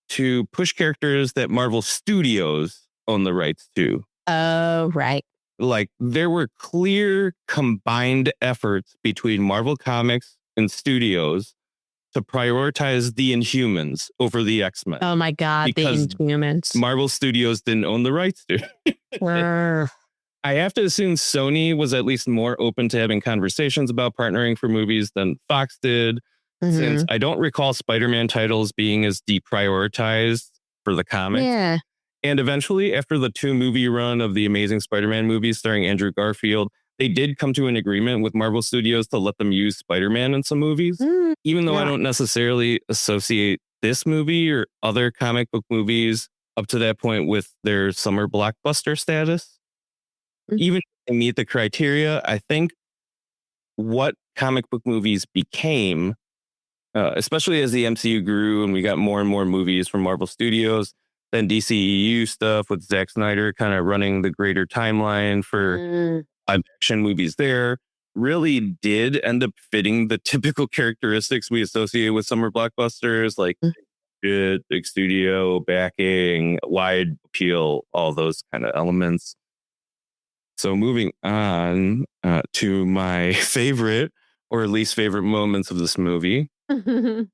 to push characters that Marvel Studios own the rights to. Oh, right. Like, there were clear combined efforts between Marvel Comics and studios to prioritize the Inhumans over the X-Men. Oh my God, because the Inhumans. Marvel Studios didn't own the rights to. I have to assume Sony was at least more open to having conversations about partnering for movies than Fox did, since I don't recall Spider-Man titles being as deprioritized for the comics. Yeah. And eventually, after the 2-movie run of the Amazing Spider-Man movies starring Andrew Garfield, they did come to an agreement with Marvel Studios to let them use Spider-Man in some movies. Even though I don't necessarily associate this movie or other comic book movies up to that point with their summer blockbuster status. Even if they meet the criteria, I think what comic book movies became, especially as the MCU grew and we got more and more movies from Marvel Studios, then DCEU stuff with Zack Snyder kind of running the greater timeline for live action movies there, really did end up fitting the typical characteristics we associate with summer blockbusters, like big studio, backing, wide appeal, all those kind of elements. So moving on to my favorite or least favorite moments of this movie. I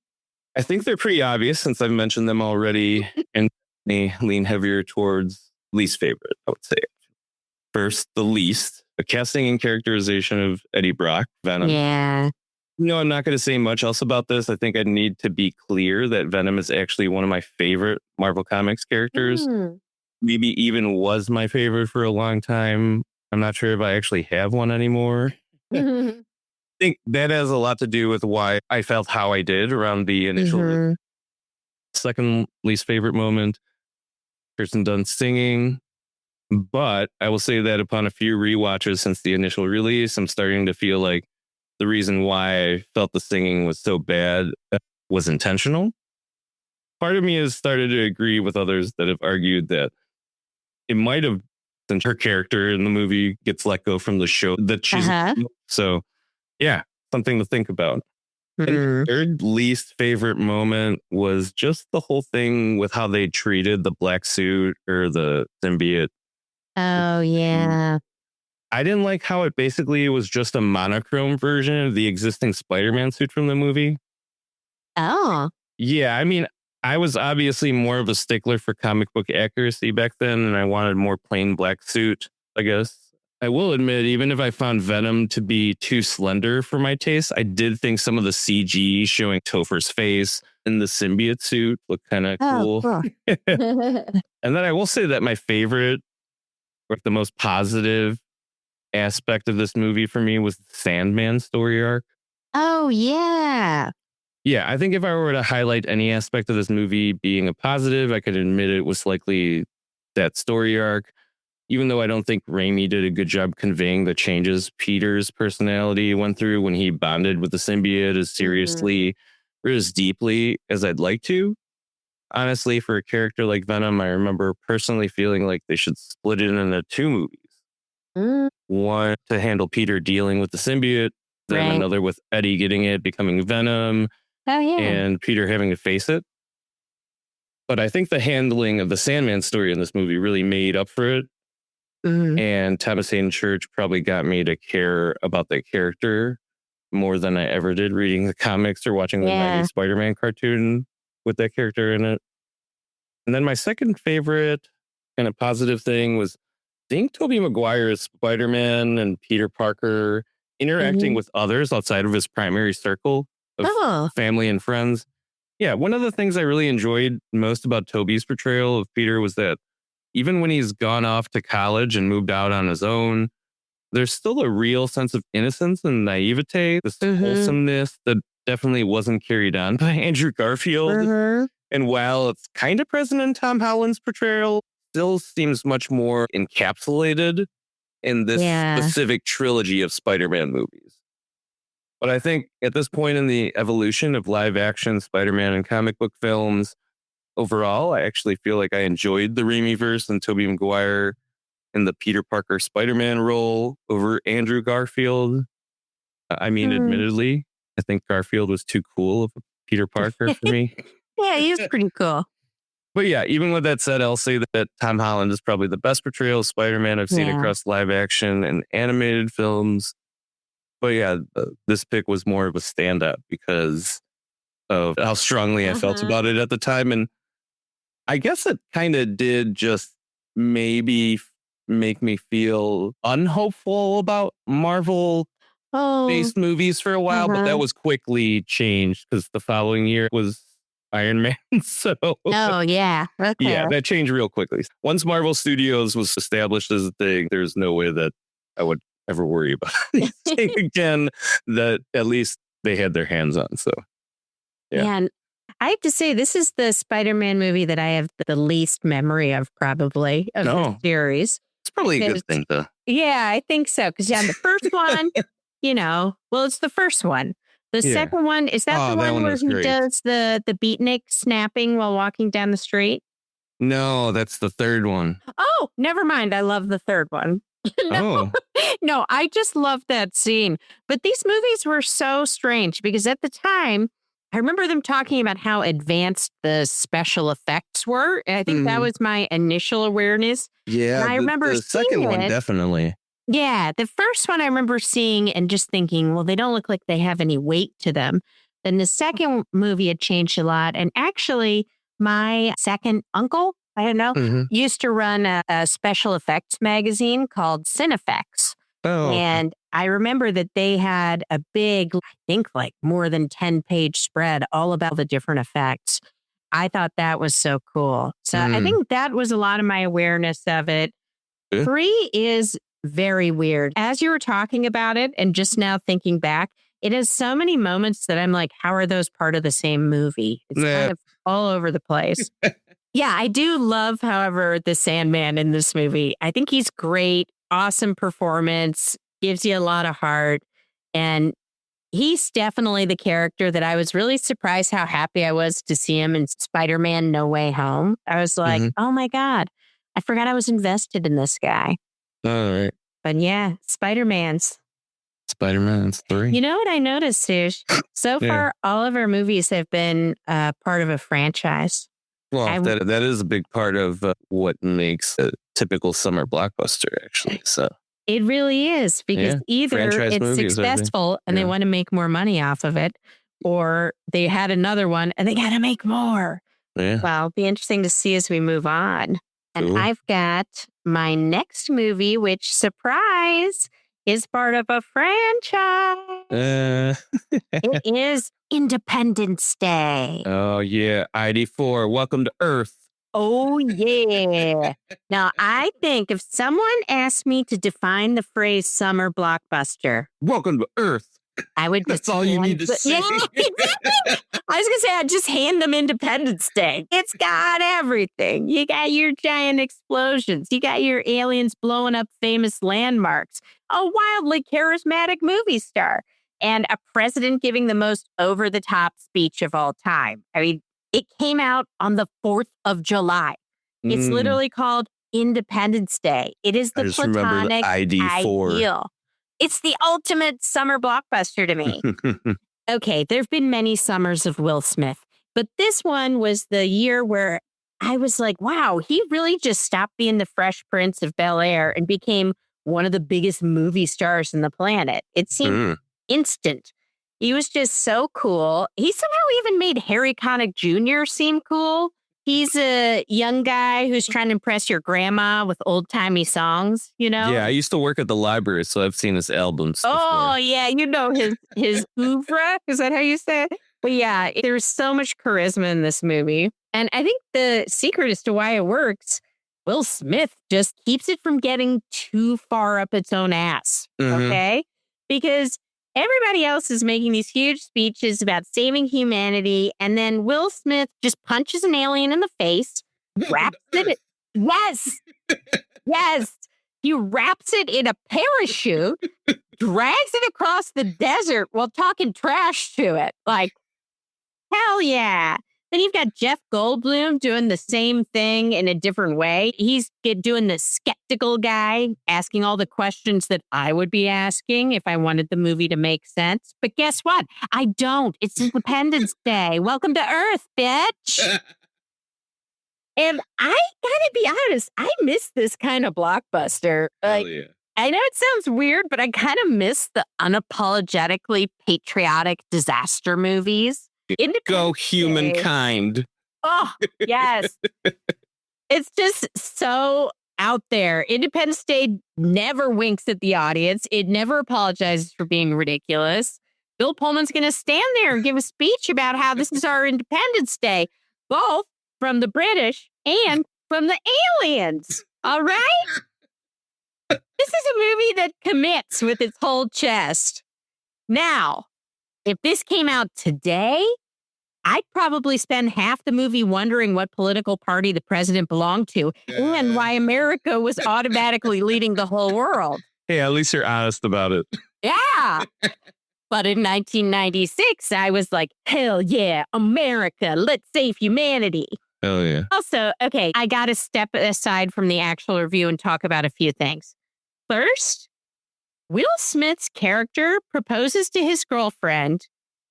think they're pretty obvious since I've mentioned them already, and they lean heavier towards least favorite, I would say. First, the least, the casting and characterization of Eddie Brock, Venom. Yeah. No, I'm not going to say much else about this. I think I need to be clear that Venom is actually one of my favorite Marvel Comics characters. Maybe even was my favorite for a long time. I'm not sure if I actually have one anymore. I think that has a lot to do with why I felt how I did around the initial. Second least favorite moment, Kirsten Dunst singing. But I will say that upon a few rewatches since the initial release, I'm starting to feel like the reason why I felt the singing was so bad was intentional. Part of me has started to agree with others that have argued that it might have, since her character in the movie gets let go from the show that she's so yeah, something to think about. And the third least favorite moment was just the whole thing with how they treated the black suit or the symbiote. Oh, yeah. I didn't like how it basically was just a monochrome version of the existing Spider-Man suit from the movie. Oh. Yeah, I mean, I was obviously more of a stickler for comic book accuracy back then, and I wanted more plain black suit, I guess. I will admit, even if I found Venom to be too slender for my taste, I did think some of the CG showing Topher's face in the symbiote suit looked kind of cool. Cool. And then I will say that my favorite, or the most positive aspect of this movie for me was the Sandman story arc. Oh, yeah. Yeah, I think if I were to highlight any aspect of this movie being a positive, I could admit it was likely that story arc. Even though I don't think Raimi did a good job conveying the changes Peter's personality went through when he bonded with the symbiote as seriously or as deeply as I'd like to. Honestly, for a character like Venom, I remember personally feeling like they should split it into 2 movies. One to handle Peter dealing with the symbiote, then another with Eddie getting it, becoming Venom, and Peter having to face it. But I think the handling of the Sandman story in this movie really made up for it. And Thomas Hayden Church probably got me to care about that character more than I ever did reading the comics or watching the 90s Spider-Man cartoon with that character in it. And then my second favorite kind of positive thing was seeing Tobey Maguire as Spider-Man and Peter Parker interacting with others outside of his primary circle of family and friends. Yeah, one of the things I really enjoyed most about Tobey's portrayal of Peter was that even when he's gone off to college and moved out on his own, there's still a real sense of innocence and naivete, this wholesomeness that definitely wasn't carried on by Andrew Garfield. And while it's kind of present in Tom Holland's portrayal, still seems much more encapsulated in this specific trilogy of Spider-Man movies. But I think at this point in the evolution of live action Spider-Man and comic book films, overall, I actually feel like I enjoyed the Raimiverse and Tobey Maguire in the Peter Parker Spider-Man role over Andrew Garfield. I mean, admittedly, I think Garfield was too cool of a Peter Parker for me. Yeah, he was pretty cool. But yeah, even with that said, I'll say that Tom Holland is probably the best portrayal of Spider-Man I've seen across live action and animated films. But yeah, this pick was more of a standout because of how strongly I felt about it at the time. And I guess it kind of did just maybe make me feel unhopeful about Marvel-based movies for a while, but that was quickly changed because the following year was Iron Man. So yeah, that changed real quickly. Once Marvel Studios was established as a thing, there's no way that I would ever worry about anything again that at least they had their hands on. So and I have to say, this is the Spider-Man movie that I have the least memory of, probably, of the series. It's probably a good thing, though. Yeah, I think so. Because, the first one, it's the first one. The second one, is that the one where he does the beatnik snapping while walking down the street? No, that's the third one. Oh, never mind. I love the third one. No, I just love that scene. But these movies were so strange because at the time, I remember them talking about how advanced the special effects were. And I think that was my initial awareness. Yeah, and I remember the second one, definitely. Yeah, the first one I remember seeing and just thinking, well, they don't look like they have any weight to them. Then the second movie had changed a lot. And actually, my second uncle, I don't know, used to run a special effects magazine called Cinefex. And I remember that they had a big, I think like more than 10-page spread all about the different effects. I thought that was so cool. So I think that was a lot of my awareness of it. 3 is very weird. As you were talking about it and just now thinking back, it has so many moments that I'm like, how are those part of the same movie? It's kind of all over the place. Yeah, I do love, however, the Sandman in this movie. I think he's great. Awesome performance, gives you a lot of heart. And he's definitely the character that I was really surprised how happy I was to see him in Spider-Man No Way Home. I was like, oh my God, I forgot I was invested in this guy. All right. But yeah, Spider-Man's 3. You know what I noticed, Sush? So far, all of our movies have been part of a franchise. Well, that is a big part of what makes a typical summer blockbuster, actually. So It really is, because either franchise it's movies, I think. successful and they Yeah. want to make more money off of it, or they had another one and they got to make more. Yeah. Well, it'll be interesting to see as we move on. And Cool. I've got my next movie, which, surprise, is part of a franchise. It is Independence Day. Oh, yeah. ID4, welcome to Earth. Oh, yeah. Now, I think if someone asked me to define the phrase summer blockbuster, Welcome to Earth. I would That's just all you need to hand- say. Yeah, exactly. I was going to say, I'd just hand them Independence Day. It's got everything. You got your giant explosions. You got your aliens blowing up famous landmarks, a wildly charismatic movie star, and a president giving the most over-the-top speech of all time. I mean, it came out on the 4th of July. It's literally called Independence Day. It is I the just remembered platonic ID4. ideal. It's the ultimate summer blockbuster to me. Okay, there have been many summers of Will Smith, but this one was the year where I was like, wow, he really just stopped being the Fresh Prince of Bel-Air and became one of the biggest movie stars on the planet. It seemed instant. He was just so cool. He somehow even made Harry Connick Jr. seem cool. He's a young guy who's trying to impress your grandma with old-timey songs, you know? Yeah, I used to work at the library, so I've seen his albums Oh, before. yeah. You know his oeuvre? Is that how you say it? But yeah, there's so much charisma in this movie. And I think the secret as to why it works, Will Smith just keeps it from getting too far up its own ass. Okay? Because everybody else is making these huge speeches about saving humanity, and then Will Smith just punches an alien in the face, wraps it. Yes. He wraps it in a parachute, drags it across the desert while talking trash to it. Like, hell yeah. Then you've got Jeff Goldblum doing the same thing in a different way. He's doing the skeptical guy, asking all the questions that I would be asking if I wanted the movie to make sense. But guess what? I don't. It's Independence Day. Welcome to Earth, bitch. And I gotta be honest, I miss this kind of blockbuster. Like, yeah. I know it sounds weird, but I kind of miss the unapologetically patriotic disaster movies. Go Independence Day. humankind. Oh, yes. It's just so out there. Independence Day never winks at the audience. It never apologizes for being ridiculous. Bill Pullman's going to stand there and give a speech about how this is our Independence Day, both from the British and from the aliens. All right? This is a movie that commits with its whole chest. Now, if this came out today, I'd probably spend half the movie wondering what political party the president belonged to and why America was automatically leading the whole world. Hey, at least you're honest about it. Yeah. But in 1996, I was like, hell yeah, America, let's save humanity. Hell yeah. Also, okay, I got to step aside from the actual review and talk about a few things. First, Will Smith's character proposes to his girlfriend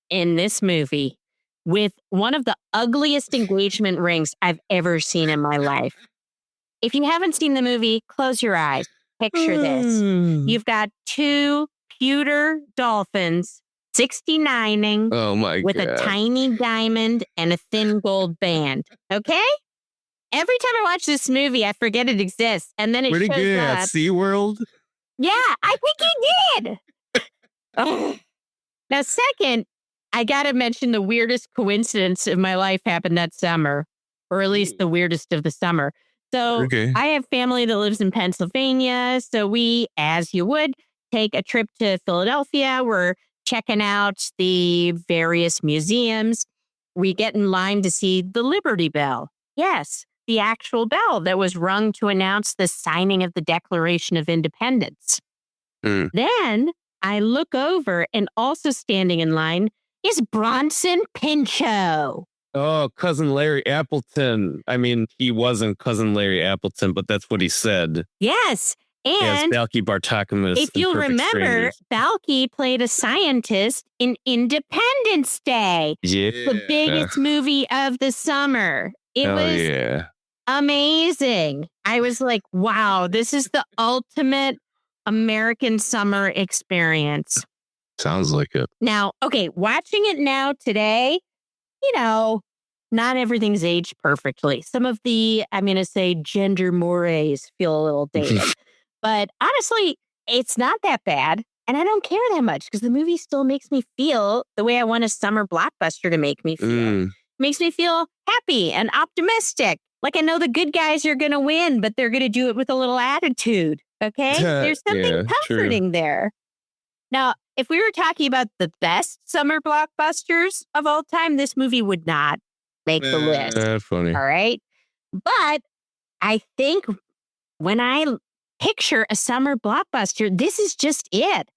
in this movie with one of the ugliest engagement rings I've ever seen in my life. If you haven't seen the movie, close your eyes. Picture this. You've got two pewter dolphins 69ing Oh my with God. a tiny diamond and a thin gold band. Okay? Every time I watch this movie, I forget it exists. And then it Where'd he shows get it up. at SeaWorld? Yeah, I think he did. Ugh. Now, second, I got to mention the weirdest coincidence of my life happened that summer, or at least the weirdest of the summer. So Okay. I have family that lives in Pennsylvania. So we, as you would, take a trip to Philadelphia. We're checking out the various museums. We get in line to see the Liberty Bell. Yes, the actual bell that was rung to announce the signing of the Declaration of Independence. Then I look over, and also standing in line is Bronson Pinchot. Oh, Cousin Larry Appleton. I mean, he wasn't Cousin Larry Appleton, but that's what he said. Yes. Yes, And Balky Bartokomous. if in you'll Perfect remember, Strangers. Balky played a scientist in Independence Day, Yeah. the biggest movie of the summer. It Hell was yeah. amazing. I was like, wow, this is the ultimate American summer experience. Sounds like it. Now, okay, watching it now today, not everything's aged perfectly. Some of the, I'm going to say, gender mores feel a little dated. But honestly, it's not that bad. And I don't care that much because the movie still makes me feel the way I want a summer blockbuster to make me feel. Makes me feel happy and optimistic. Like I know the good guys are going to win, but they're going to do it with a little attitude. Okay? There's something comforting there. Now, if we were talking about the best summer blockbusters of all time, this movie would not make the list. Funny. All right. But I think when I picture a summer blockbuster, this is just it.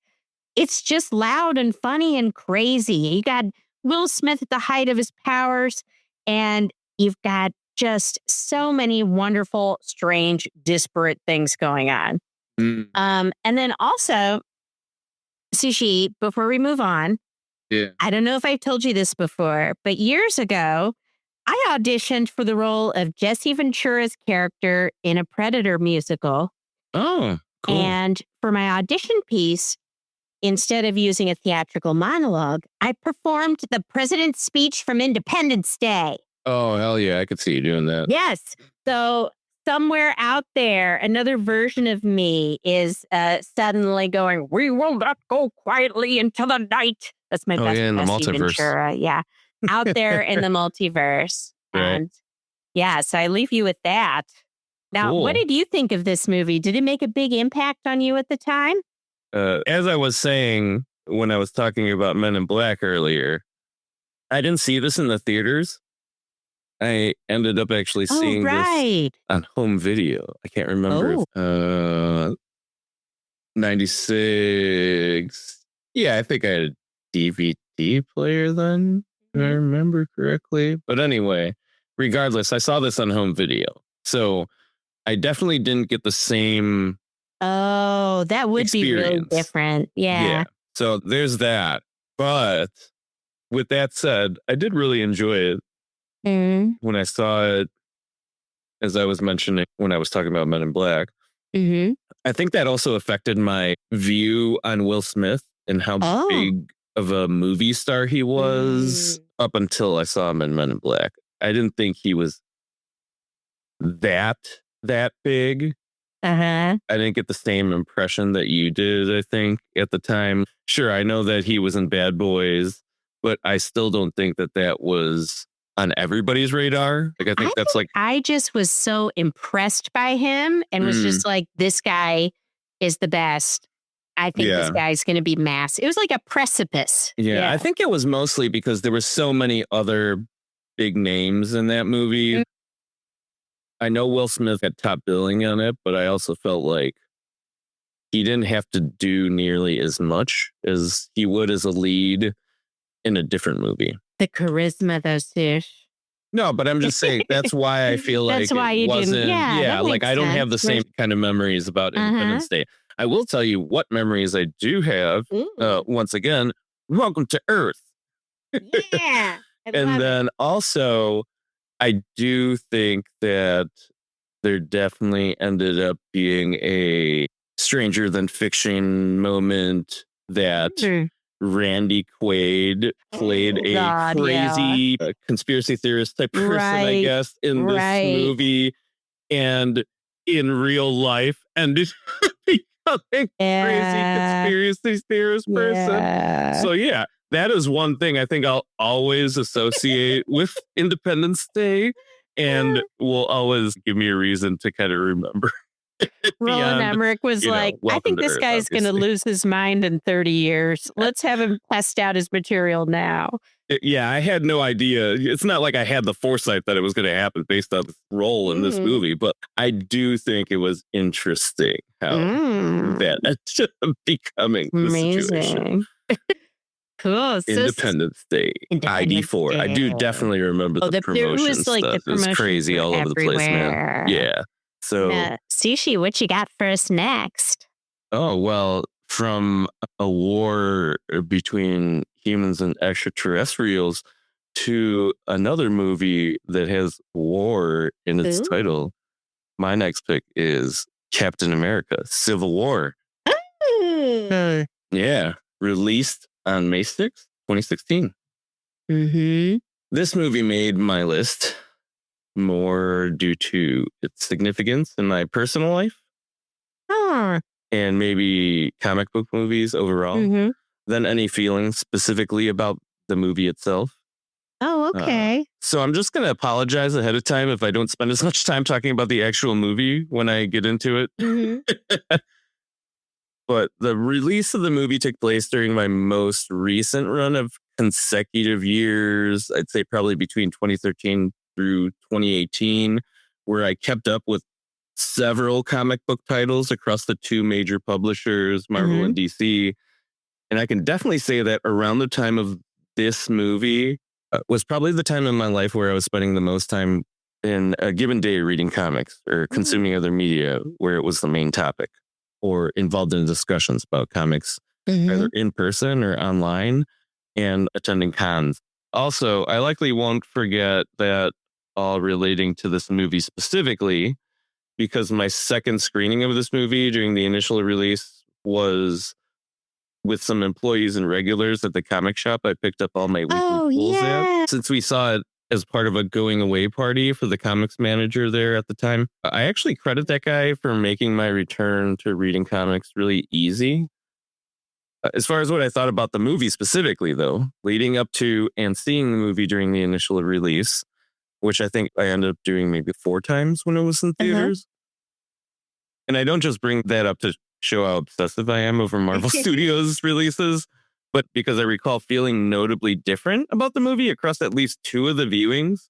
It's just loud and funny and crazy. You got Will Smith at the height of his powers, and you've got just so many wonderful, strange, disparate things going on. And then also, Sushi, before we move on, I don't know if I've told you this before, but years ago, I auditioned for the role of Jesse Ventura's character in a Predator musical. Oh, cool. And for my audition piece, instead of using a theatrical monologue, I performed the president's speech from Independence Day. Oh, hell yeah. I could see you doing that. Yes. So somewhere out there, another version of me is suddenly going, "We will not go quietly into the night." That's my best in the Jesse multiverse. Ventura. Yeah. Out there in the multiverse. Right. And yeah, so I leave you with that. Now, Cool. What did you think of this movie? Did it make a big impact on you at the time? As I was saying when I was talking about Men in Black earlier, I didn't see this in the theaters. I ended up actually seeing this on home video. I can't remember. 96. Yeah, I think I had a DVD player then, if I remember correctly. But anyway, regardless, I saw this on home video. So I definitely didn't get the same that would be really different. Yeah. So there's that. But with that said, I did really enjoy it when I saw it, as I was mentioning when I was talking about Men in Black. I think that also affected my view on Will Smith and how big of a movie star he was up until I saw him in Men in Black. I didn't think he was that big. I didn't get the same impression that you did, I think, at the time. Sure, I know that he was in Bad Boys, but I still don't think that was on everybody's radar. Like, I think that's like... I just was so impressed by him and was just like, this guy is the best. I think this guy's going to be massive. It was like a precipice. Yeah, I think it was mostly because there were so many other big names in that movie. I know Will Smith had top billing on it, but I also felt like he didn't have to do nearly as much as he would as a lead in a different movie. The charisma, though, Sush. No, but I'm just saying that's why I feel like it wasn't. Like I don't have the same kind of memories about Independence Day. I will tell you what memories I do have. Once again, welcome to Earth. Yeah. And then also, I do think that there definitely ended up being a stranger than fiction moment that Randy Quaid played a crazy conspiracy theorist type person, I guess, in this movie and in real life, and is becoming crazy conspiracy theorist person. So yeah, that is one thing I think I'll always associate with Independence Day, and will always give me a reason to kind of remember. Roland Emmerich was like, I think this guy's going to lose his mind in 30 years. Let's have him test out his material now. Yeah, I had no idea. It's not like I had the foresight that it was going to happen based on his role in this movie, but I do think it was interesting how that's just becoming the situation. Cool. Independence Day, ID4. I do definitely remember the promotion stuff. It was crazy all over the place, man. Yeah. So, Sushi, what you got for us next? Oh, well, from a war between humans and extraterrestrials to another movie that has war in its title, my next pick is Captain America: Civil War. Yeah. Released on May 6th, 2016. Mm-hmm. This movie made my list more due to its significance in my personal life and maybe comic book movies overall than any feelings specifically about the movie itself. Oh, okay. So I'm just going to apologize ahead of time if I don't spend as much time talking about the actual movie when I get into it. Mm-hmm. But the release of the movie took place during my most recent run of consecutive years. I'd say probably between 2013 through 2018, where I kept up with several comic book titles across the two major publishers, Marvel and DC. And I can definitely say that around the time of this movie was probably the time in my life where I was spending the most time in a given day reading comics or consuming other media where it was the main topic or involved in discussions about comics, either in person or online, and attending cons. Also, I likely won't forget that all relating to this movie specifically, because my second screening of this movie during the initial release was with some employees and regulars at the comic shop I picked up all my weekly pulls at. Since we saw it as part of a going away party for the comics manager there at the time, I actually credit that guy for making my return to reading comics really easy. As far as what I thought about the movie specifically, though, leading up to and seeing the movie during the initial release, which I think I ended up doing maybe 4 times when it was in theaters. And I don't just bring that up to show how obsessive I am over Marvel Studios releases, but because I recall feeling notably different about the movie across at least 2 of the viewings.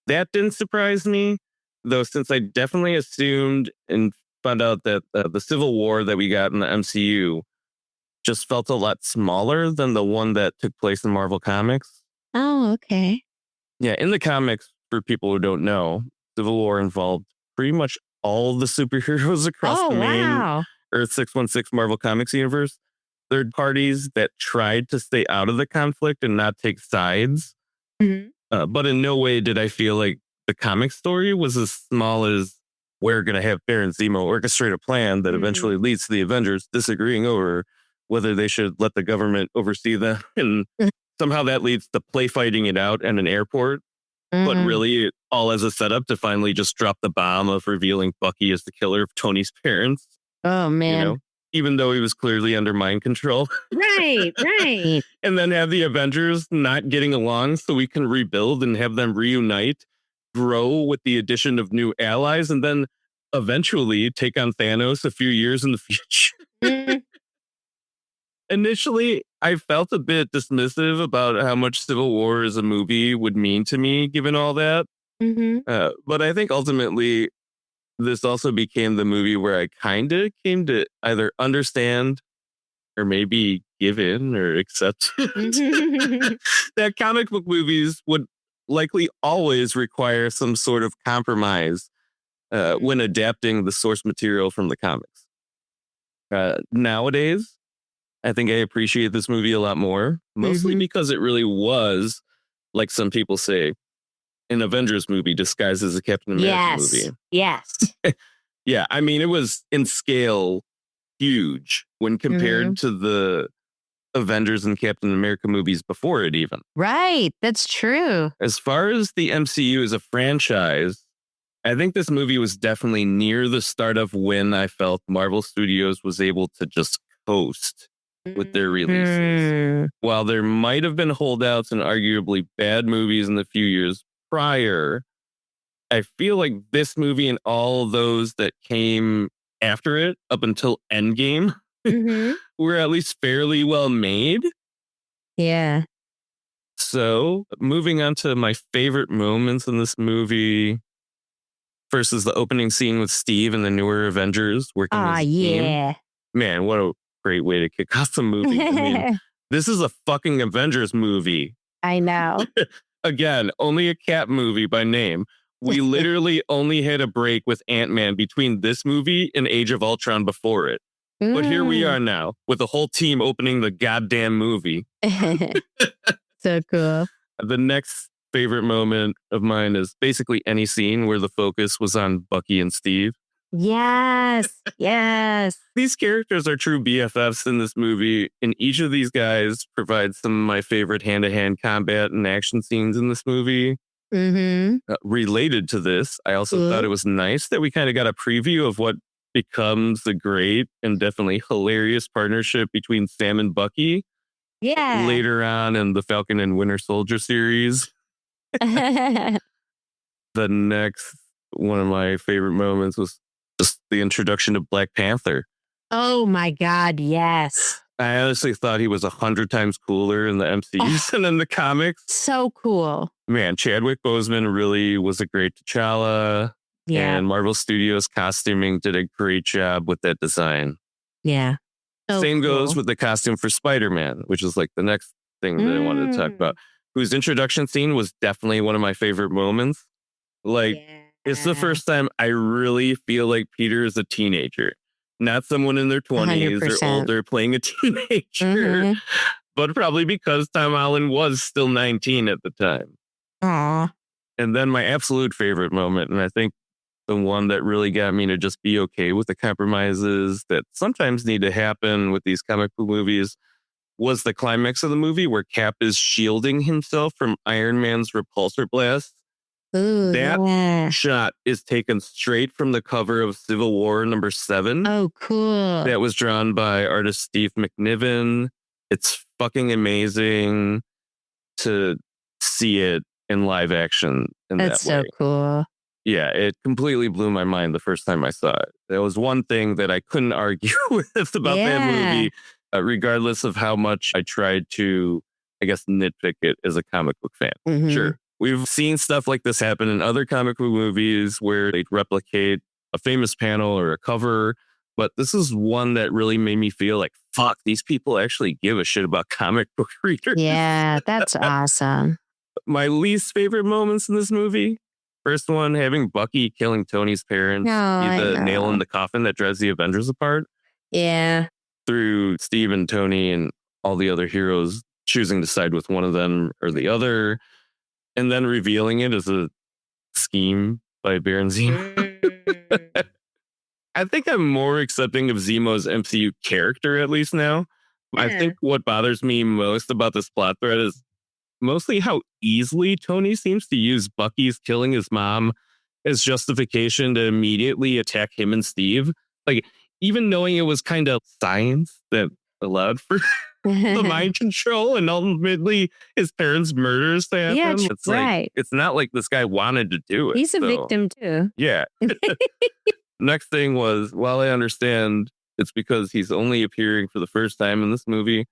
That didn't surprise me, though, since I definitely assumed and found out that the Civil War that we got in the MCU just felt a lot smaller than the one that took place in Marvel Comics. Oh, okay. Yeah, in the comics, for people who don't know, Civil War involved pretty much all the superheroes across the main Earth 616 Marvel Comics universe. Third parties that tried to stay out of the conflict and not take sides. But in no way did I feel like the comic story was as small as we're going to have Baron Zemo orchestrate a plan that eventually leads to the Avengers disagreeing over whether they should let the government oversee them. And somehow that leads to play fighting it out at an airport. But really, all as a setup to finally just drop the bomb of revealing Bucky as the killer of Tony's parents. Oh, man. You know, even though he was clearly under mind control. Right. And then have the Avengers not getting along so we can rebuild and have them reunite, grow with the addition of new allies, and then eventually take on Thanos a few years in the future. Initially, I felt a bit dismissive about how much Civil War as a movie would mean to me, given all that. But I think ultimately, this also became the movie where I kind of came to either understand or maybe give in or accept that comic book movies would likely always require some sort of compromise when adapting the source material from the comics. Nowadays, I think I appreciate this movie a lot more, mostly because it really was, like some people say, an Avengers movie disguised as a Captain America movie. Yes. Yeah, I mean, it was in scale huge when compared to the Avengers and Captain America movies before it even. Right, that's true. As far as the MCU as a franchise, I think this movie was definitely near the start of when I felt Marvel Studios was able to just coast with their releases. While there might have been holdouts and arguably bad movies in the few years prior, I feel like this movie and all those that came after it up until Endgame were at least fairly well made. Yeah. So moving on to my favorite moments in this movie. First is the opening scene with Steve and the newer Avengers working as a team. Man, what a great way to kick off the movie. I mean, this is a fucking Avengers movie. I know. Again, only a Cap movie by name. We literally only had a break with Ant-Man between this movie and Age of Ultron before it. But here we are now with the whole team opening the goddamn movie. So cool. The next favorite moment of mine is basically any scene where the focus was on Bucky and Steve. Yes. Yes. These characters are true BFFs in this movie, and each of these guys provides some of my favorite hand-to-hand combat and action scenes in this movie. Mm-hmm. Related to this, I also thought it was nice that we kind of got a preview of what becomes the great and definitely hilarious partnership between Sam and Bucky Yeah. later on in the Falcon and Winter Soldier series. The next one of my favorite moments was just the introduction of Black Panther. Oh my God, yes. I honestly thought he was 100 times cooler in the MCs than in the comics. So cool. Man, Chadwick Boseman really was a great T'Challa. Yeah. And Marvel Studios costuming did a great job with that design. Yeah. So Same goes cool. with the costume for Spider-Man, which is like the next thing that I wanted to talk about, whose introduction scene was definitely one of my favorite moments. Like, it's the first time I really feel like Peter is a teenager, not someone in their 20s 100%. or older playing a teenager, but probably because Tom Holland was still 19 at the time. Aw. And then my absolute favorite moment, and I think the one that really got me to just be okay with the compromises that sometimes need to happen with these comic book movies, was the climax of the movie where Cap is shielding himself from Iron Man's repulsor blast. Ooh, That shot is taken straight from the cover of Civil War #7. Oh, cool. That was drawn by artist Steve McNiven. It's fucking amazing to see it in live action in That's that way. so cool. Yeah, it completely blew my mind the first time I saw it. There was one thing that I couldn't argue with about that movie, regardless of how much I tried to, I guess, nitpick it as a comic book fan. Mhm. Sure. We've seen stuff like this happen in other comic book movies where they replicate a famous panel or a cover, but this is one that really made me feel like, fuck, these people actually give a shit about comic book readers. Yeah, that's awesome. My least favorite moments in this movie, first one, having Bucky killing Tony's parents, be the nail in the coffin that drives the Avengers apart. Yeah. Through Steve and Tony and all the other heroes choosing to side with one of them or the other, and then revealing it as a scheme by Baron Zemo. I think I'm more accepting of Zemo's MCU character, at least now. I think what bothers me most about this plot thread is mostly how easily Tony seems to use Bucky's killing his mom as justification to immediately attack him and Steve. Like, even knowing it was kind of science that allowed for the mind control and ultimately his parents' murders to happen. Yeah, It's like, it's not like this guy wanted to do it. He's a victim too. Yeah. Next thing was, while I understand it's because he's only appearing for the first time in this movie,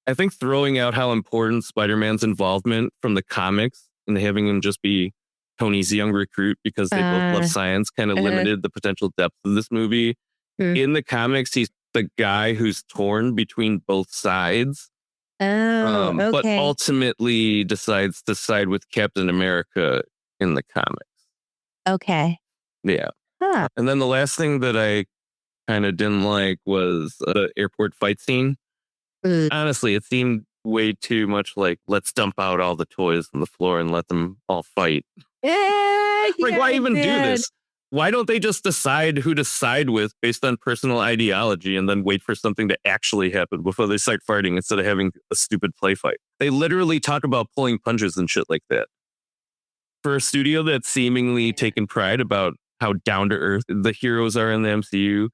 I think throwing out how important Spider-Man's involvement from the comics and having him just be Tony's young recruit because they both love science kind of limited the potential depth of this movie. In the comics, he's the guy who's torn between both sides. But ultimately decides to side with Captain America in the comics. Okay. Yeah. Huh. And then the last thing that I kind of didn't like was the airport fight scene. Honestly, it seemed way too much like, let's dump out all the toys on the floor and let them all fight. Like, why even do this? Why don't they just decide who to side with based on personal ideology and then wait for something to actually happen before they start fighting instead of having a stupid play fight? They literally talk about pulling punches and shit like that. For a studio that's seemingly taken pride about how down to earth the heroes are in the MCU,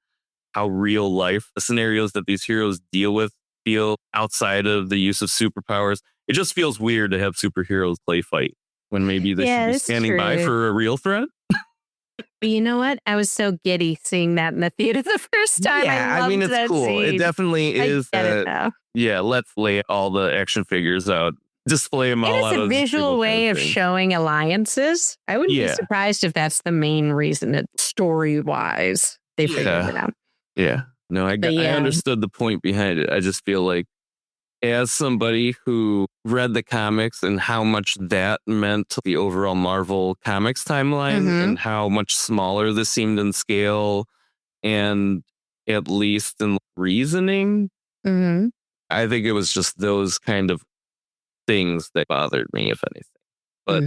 how real life the scenarios that these heroes deal with feel outside of the use of superpowers, it just feels weird to have superheroes play fight when maybe they should be standing by for a real threat. But you know what? I was so giddy seeing that in the theater the first time. Yeah, I mean, it's cool. Scene. It definitely is. Yeah, let's lay all the action figures out. Display them all out. It's a visual way of showing alliances. I wouldn't be surprised if that's the main reason, story-wise, they figured it out. Yeah. No, I understood the point behind it. I just feel like, as somebody who read the comics and how much that meant to the overall Marvel comics timeline and how much smaller this seemed in scale and at least in reasoning, I think it was just those kind of things that bothered me, if anything. But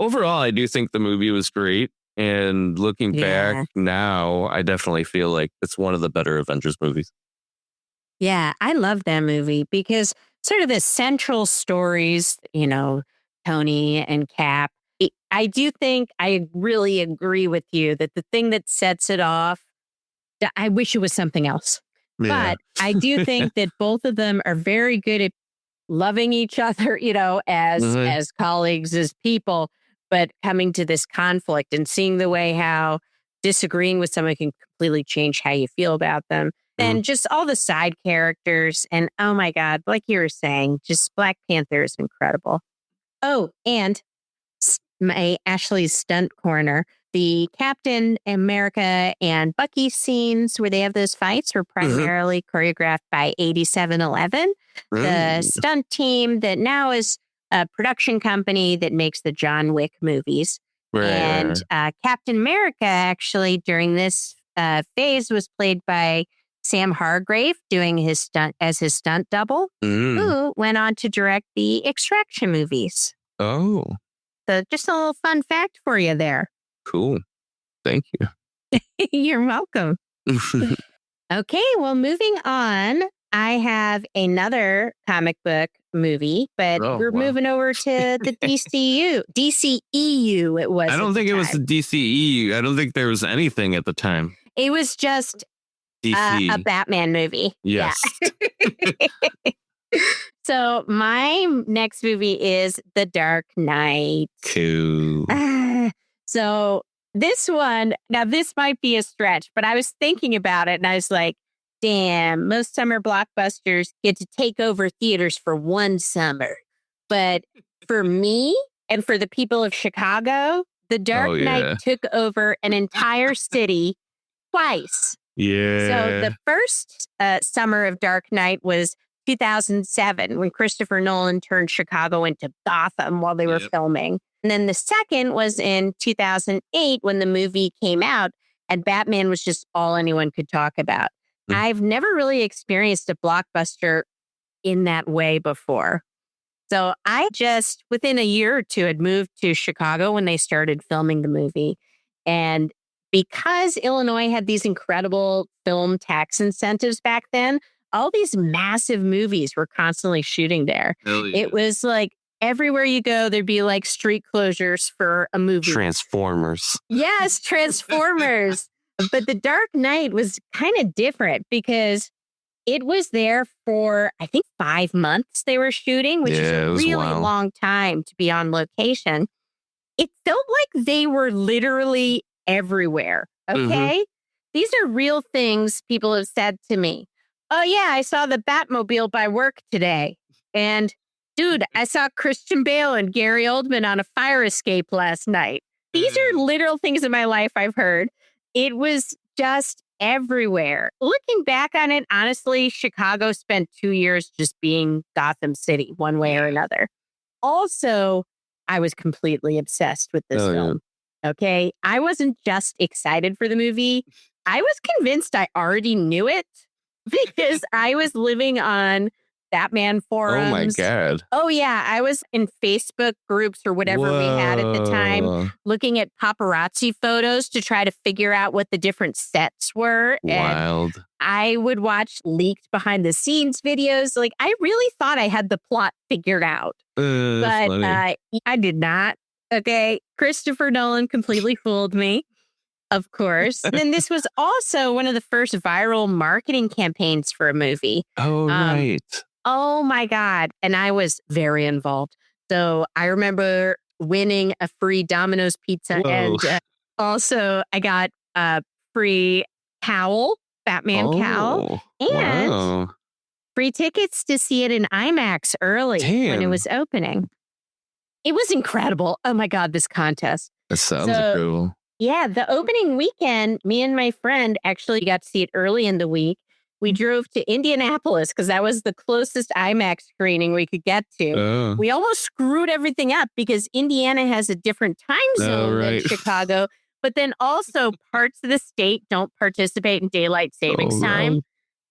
overall, I do think the movie was great. And looking Yeah. back now, I definitely feel like it's one of the better Avengers movies. Yeah, I love that movie because sort of the central stories, Tony and Cap. I do think I really agree with you that the thing that sets it off, I wish it was something else. Yeah. But I do think that both of them are very good at loving each other, as colleagues, as people, but coming to this conflict and seeing the way how disagreeing with someone can completely change how you feel about them. And just all the side characters. And oh my God, like you were saying, just Black Panther is incredible. Oh, and my Ashley's stunt corner. The Captain America and Bucky scenes where they have those fights were primarily choreographed by 8711, the stunt team that now is a production company that makes the John Wick movies. And Captain America actually during this phase was played by Sam Hargrave doing his stunt double, who went on to direct the Extraction movies. Oh. So just a little fun fact for you there. Cool. Thank you. You're welcome. Okay, well, moving on. I have another comic book movie, but we're moving over to the DCEU. It was. I don't think it was the DCEU. I don't think there was anything at the time. It was just a Batman movie. Yes. Yeah. So my next movie is The Dark Knight. Cool. So this one, now this might be a stretch, but I was thinking about it and I was like, damn, most summer blockbusters get to take over theaters for one summer. But for me and for the people of Chicago, The Dark Knight took over an entire city twice. Yeah. So the first summer of Dark Knight was 2007 when Christopher Nolan turned Chicago into Gotham while they were filming. And then the second was in 2008 when the movie came out and Batman was just all anyone could talk about. I've never really experienced a blockbuster in that way before. So I just, within a year or two, had moved to Chicago when they started filming the movie. And because Illinois had these incredible film tax incentives back then, all these massive movies were constantly shooting there. It was like everywhere you go, there'd be like street closures for a movie. Transformers. Yes, Transformers. But The Dark Knight was kind of different because it was there for, I think, 5 months they were shooting, which is a really long time to be on location. It felt like they were literally everywhere. Okay. These are real things people have said to me. Oh, yeah, I saw the Batmobile by work today. And dude, I saw Christian Bale and Gary Oldman on a fire escape last night. These are literal things in my life I've heard. It was just everywhere. Looking back on it, honestly, Chicago spent 2 years just being Gotham City one way or another. Also, I was completely obsessed with this film. Okay. I wasn't just excited for the movie. I was convinced I already knew it because I was living on Batman forums. Oh my God. Oh yeah. I was in Facebook groups or whatever we had at the time, looking at paparazzi photos to try to figure out what the different sets were. Wild. And I would watch leaked behind the scenes videos. Like I really thought I had the plot figured out, but I did not. Okay. Christopher Nolan completely fooled me. Of course. And then this was also one of the first viral marketing campaigns for a movie. Oh, right. Oh my God. And I was very involved. So I remember winning a free Domino's pizza. Whoa. And also I got a free cowl, Batman cowl, and free tickets to see it in IMAX early when it was opening. It was incredible. Oh my God, this contest. That sounds incredible. Yeah, the opening weekend, me and my friend actually got to see it early in the week. We drove to Indianapolis because that was the closest IMAX screening we could get to. We almost screwed everything up because Indiana has a different time zone than Chicago, but then also parts of the state don't participate in daylight savings time.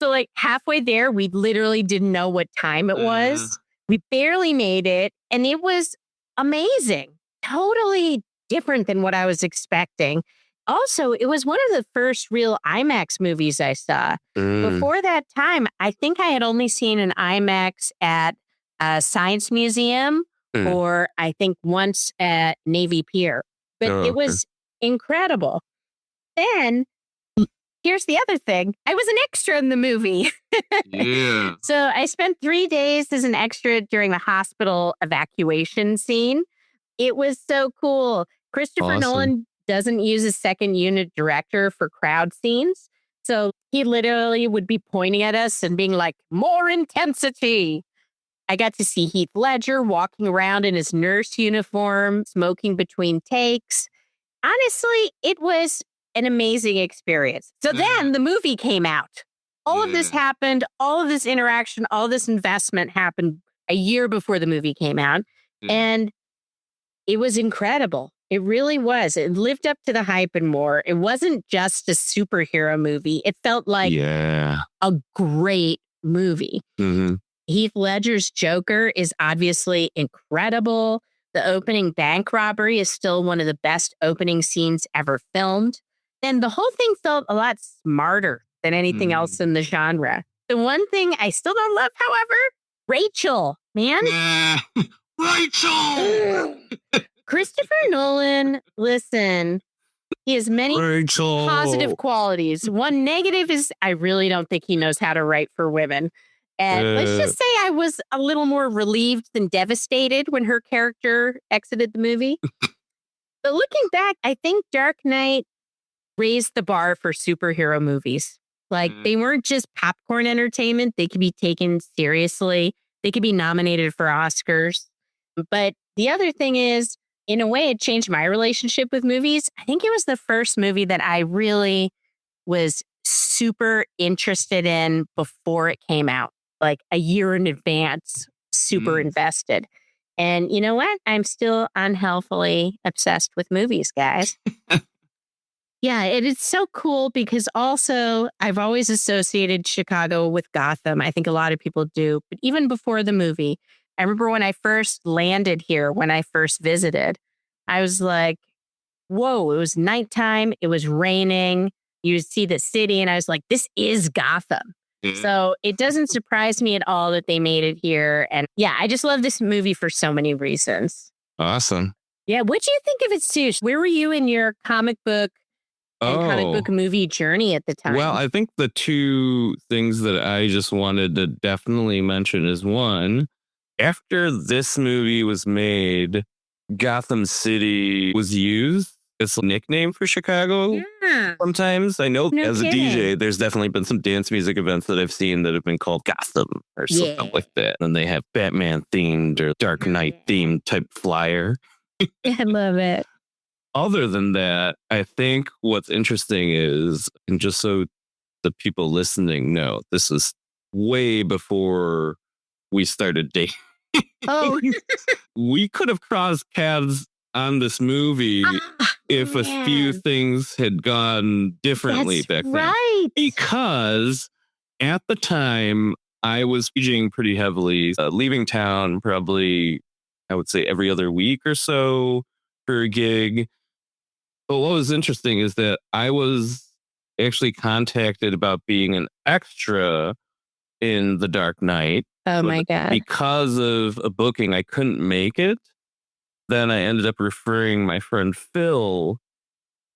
So like halfway there, we literally didn't know what time it was. We barely made it, and it was amazing. Totally different than what I was expecting. Also, it was one of the first real IMAX movies I saw. Before that time, I think I had only seen an IMAX at a science museum or I think once at Navy Pier. But it was incredible. Then, here's the other thing. I was an extra in the movie. Yeah. So I spent 3 days as an extra during the hospital evacuation scene. It was so cool. Christopher Nolan doesn't use a second unit director for crowd scenes. So he literally would be pointing at us and being like, more intensity. I got to see Heath Ledger walking around in his nurse uniform, smoking between takes. Honestly, it was an amazing experience. So then the movie came out. All of this happened, all of this interaction, all this investment happened a year before the movie came out. And it was incredible. It really was. It lived up to the hype and more. It wasn't just a superhero movie. It felt like a great movie. Heath Ledger's Joker is obviously incredible. The opening bank robbery is still one of the best opening scenes ever filmed. And the whole thing felt a lot smarter than anything else in the genre. The one thing I still don't love, however, Rachel, man. Rachel! Christopher Nolan, listen, he has many positive qualities. One negative is I really don't think he knows how to write for women. And let's just say I was a little more relieved than devastated when her character exited the movie. But looking back, I think Dark Knight raised the bar for superhero movies. Like, they weren't just popcorn entertainment. They could be taken seriously. They could be nominated for Oscars. But the other thing is, in a way, it changed my relationship with movies. I think it was the first movie that I really was super interested in before it came out, like a year in advance, super invested. And you know what? I'm still unhealthily obsessed with movies, guys. Yeah, it is so cool because also I've always associated Chicago with Gotham. I think a lot of people do. But even before the movie, I remember when I first landed here, when I first visited, I was like, whoa, it was nighttime. It was raining. You see the city. And I was like, this is Gotham. So it doesn't surprise me at all that they made it here. And yeah, I just love this movie for so many reasons. Awesome. Yeah. What do you think of it, Sush? Where were you in your comic book and comic book movie journey at the time? Well, I think the two things that I just wanted to definitely mention is one, after this movie was made, Gotham City was used as a nickname for Chicago. Sometimes I know as a DJ, there's definitely been some dance music events that I've seen that have been called Gotham or something like that. And they have Batman themed or Dark Knight themed type flyer. I love it. Other than that, I think what's interesting is, and just so the people listening know, this is way before we started dating. Oh, We could have crossed paths on this movie if a few things had gone differently back then. Because at the time, I was aging pretty heavily, leaving town probably, I would say, every other week or so for a gig. But what was interesting is that I was actually contacted about being an extra in The Dark Knight. Oh my God. Because of a booking, I couldn't make it. Then I ended up referring my friend Phil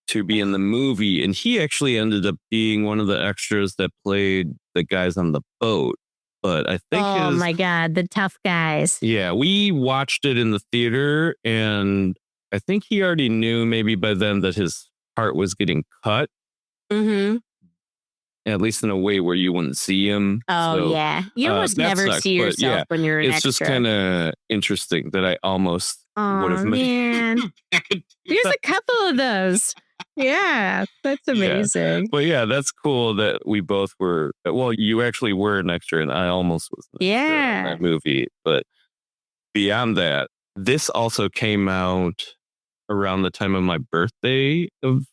to be in the movie. And he actually ended up being one of the extras that played the guys on the boat. But I think oh my God, the tough guys. Yeah, we watched it in the theater and I think he already knew maybe by then that his part was getting cut. At least in a way where you wouldn't see him. Oh, so, yeah. You almost never sucks, see yourself when you're an it's extra. It's just kind of interesting that I almost would have made. There's a couple of those. Yeah, that's amazing. Yeah. But yeah, that's cool that we both were. Well, you actually were an extra, and I almost was an extra in that movie. But beyond that, this also came out around the time of my birthday of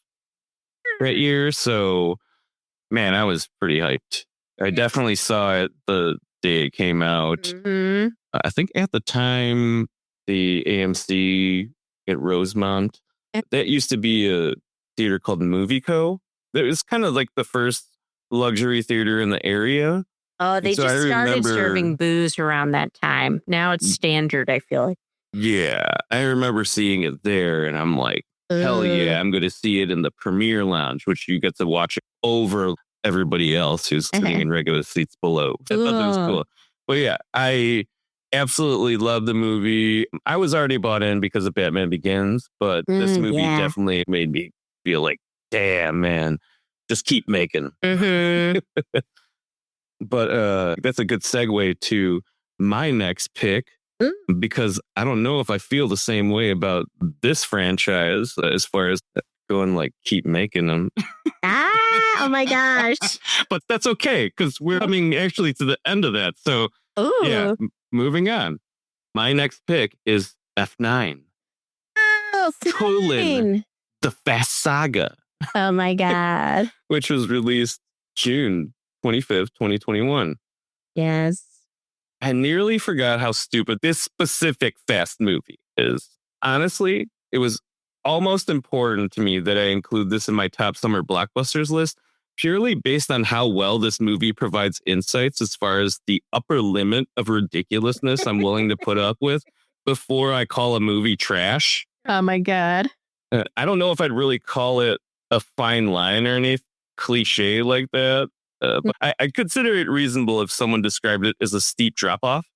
that year. So, man, I was pretty hyped. I definitely saw it the day it came out. I think at the time, the AMC at Rosemont That used to be a theater called Movie Co. It was kind of like the first luxury theater in the area. Oh, they so I just started remember- serving booze around that time. Now it's standard, I feel like. Yeah, I remember seeing it there, and I'm like, hell yeah, I'm going to see it in the Premier Lounge, which you get to watch it over everybody else who's sitting in regular seats below. I thought that was cool. But yeah, I absolutely love the movie. I was already bought in because of Batman Begins, but this movie definitely made me feel like, damn, man, just keep making. But that's a good segue to my next pick, because I don't know if I feel the same way about this franchise as far as going like keep making them. Oh my gosh. But that's okay, because we're coming actually to the end of that. So yeah, moving on. My next pick is F9. Oh, colon, the Fast Saga. Oh my God. Which was released June 25th, 2021. Yes. I nearly forgot how stupid this specific Fast movie is. Honestly, it was almost important to me that I include this in my top summer blockbusters list, purely based on how well this movie provides insights as far as the upper limit of ridiculousness I'm willing to put up with before I call a movie trash. Oh my God. I don't know if I'd really call it a fine line or any cliche like that. But I consider it reasonable if someone described it as a steep drop-off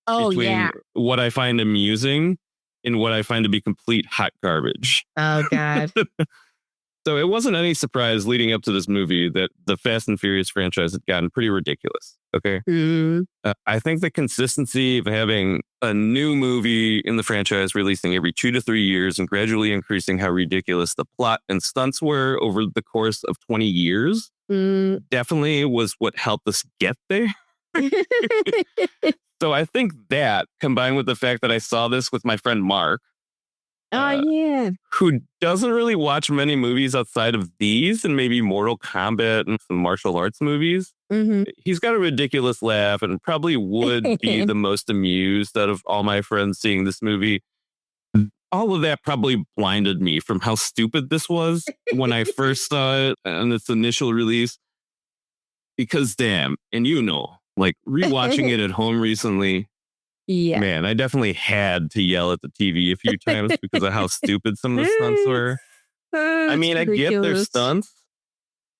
between what I find amusing and what I find to be complete hot garbage. Oh, God. So it wasn't any surprise leading up to this movie that the Fast and Furious franchise had gotten pretty ridiculous. Okay. I think the consistency of having a new movie in the franchise releasing every 2 to 3 years and gradually increasing how ridiculous the plot and stunts were over the course of 20 years definitely was what helped us get there. So I think that, combined with the fact that I saw this with my friend Mark, who doesn't really watch many movies outside of these and maybe Mortal Kombat and some martial arts movies. He's got a ridiculous laugh and probably would be the most amused out of all my friends seeing this movie. All of that probably blinded me from how stupid this was when I first saw it on its initial release. Because damn, and like rewatching it at home recently, man, I definitely had to yell at the TV a few times because of how stupid some of the stunts were. I mean, I get their stunts,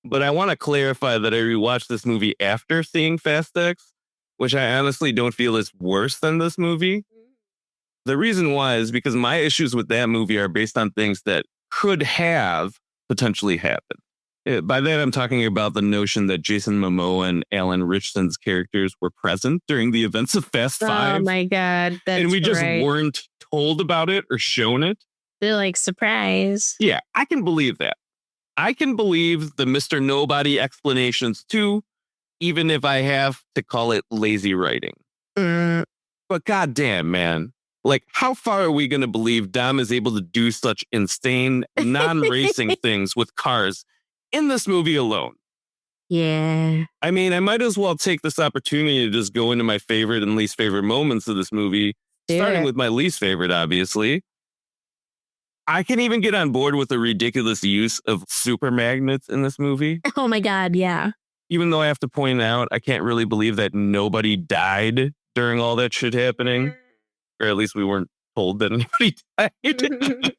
but I want to clarify that I rewatched this movie after seeing Fast X, which I honestly don't feel is worse than this movie. The reason why is because my issues with that movie are based on things that could have potentially happened. By that, I'm talking about the notion that Jason Momoa and Alan Richson's characters were present during the events of Fast 5. Oh my God. And we just weren't told about it or shown it. They're like, surprise. Yeah, I can believe that. I can believe the Mr. Nobody explanations too, even if I have to call it lazy writing. But goddamn, man. Like, how far are we going to believe Dom is able to do such insane, non-racing things with cars in this movie alone? Yeah. I mean, I might as well take this opportunity to just go into my favorite and least favorite moments of this movie, starting with my least favorite, obviously. I can even get on board with the ridiculous use of super magnets in this movie. Oh my God, yeah. Even though I have to point out, I can't really believe that nobody died during all that shit happening. Or at least we weren't told that anybody died.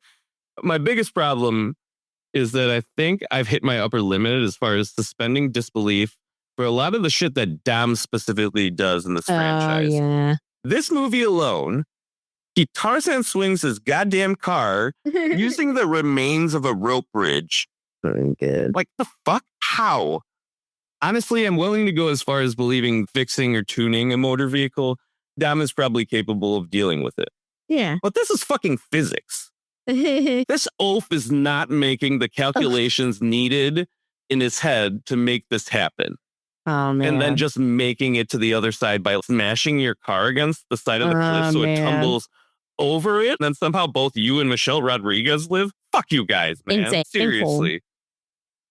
My biggest problem is that I think I've hit my upper limit as far as suspending disbelief for a lot of the shit that Dom specifically does in this franchise. Yeah. This movie alone, he Tarzan swings his goddamn car using the remains of a rope bridge. Very good. Like, the fuck? How? Honestly, I'm willing to go as far as believing fixing or tuning a motor vehicle, Dom is probably capable of dealing with it. Yeah. But this is fucking physics. This oaf is not making the calculations needed in his head to make this happen. Oh, man. And then just making it to the other side by smashing your car against the side of the cliff so it tumbles over it. And then somehow both you and Michelle Rodriguez live. Fuck you guys, man. Insane. Seriously.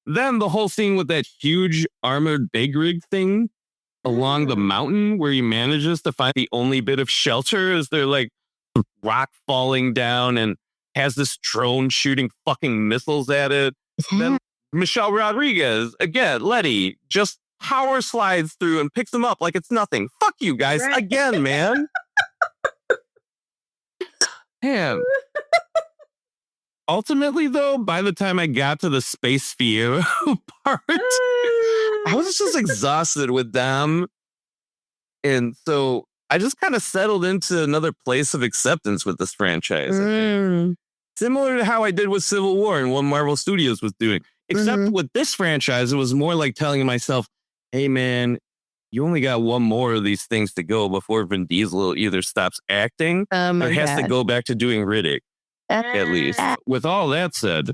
Then the whole scene with that huge armored big rig thing along the mountain where he manages to find the only bit of shelter as they're like rock falling down. And has this drone shooting fucking missiles at it. Then Michelle Rodriguez, again, Letty, just power slides through and picks them up like it's nothing. Fuck you guys again, man. Man. Ultimately, though, by the time I got to the space Fiero part, I was just exhausted with them. And so I just kind of settled into another place of acceptance with this franchise. Similar to how I did with Civil War and what Marvel Studios was doing. Except with this franchise, it was more like telling myself, hey, man, you only got one more of these things to go before Vin Diesel either stops acting or has to go back to doing Riddick. At least. With all that said,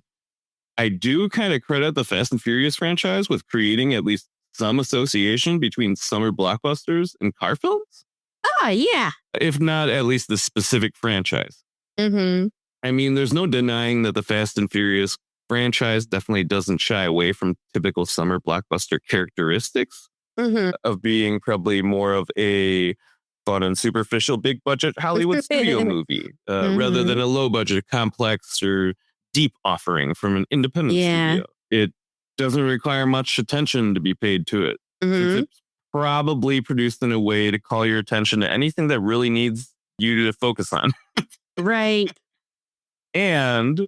I do kind of credit the Fast and Furious franchise with creating at least some association between summer blockbusters and car films. Oh, yeah. If not at least the specific franchise. I mean, there's no denying that the Fast and Furious franchise definitely doesn't shy away from typical summer blockbuster characteristics of being probably more of a fun and superficial big budget Hollywood studio movie rather than a low budget complex or deep offering from an independent studio. It doesn't require much attention to be paid to it. Since it's probably produced in a way to call your attention to anything that really needs you to focus on. Right. And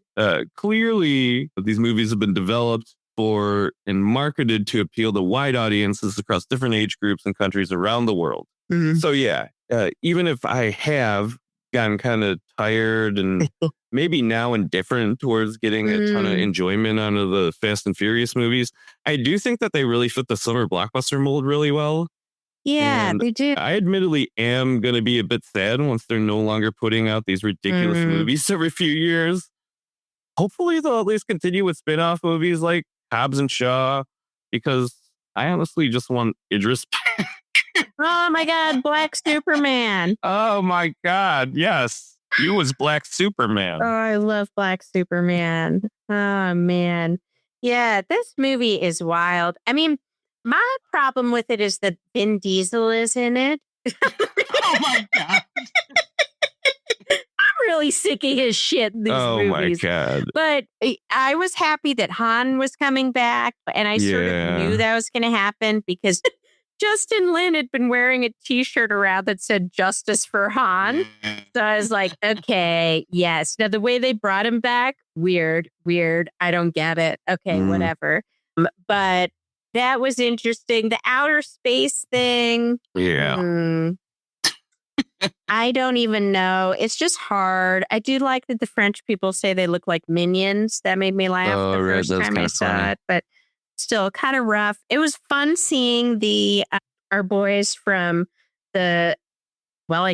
clearly these movies have been developed for and marketed to appeal to wide audiences across different age groups and countries around the world. So yeah, even if I have gotten kind of tired and maybe now indifferent towards getting a ton of enjoyment out of the Fast and Furious movies, I do think that they really fit the summer blockbuster mold really well. Yeah, And they do. I admittedly am going to be a bit sad once they're no longer putting out these ridiculous movies every few years. Hopefully they'll at least continue with spin-off movies like Hobbs and Shaw, because I honestly just want Idris back. Oh my God, Black Superman. Oh my God, yes. He was Black Superman. Oh, I love Black Superman. Oh, man. Yeah, this movie is wild. I mean, my problem with it is that Vin Diesel is in it. Oh my God. I'm really sick of his shit in these movies. My God. But I was happy that Han was coming back, and I sort of knew that was going to happen because Justin Lin had been wearing a t-shirt around that said "Justice for Han." So I was like, okay, yes. Now the way they brought him back, weird. I don't get it. Okay, whatever. But that was interesting. The outer space thing. Yeah. I don't even know. It's just hard. I do like that the French people say they look like minions. That made me laugh the first time I saw it. But still kind of rough. It was fun seeing our boys from I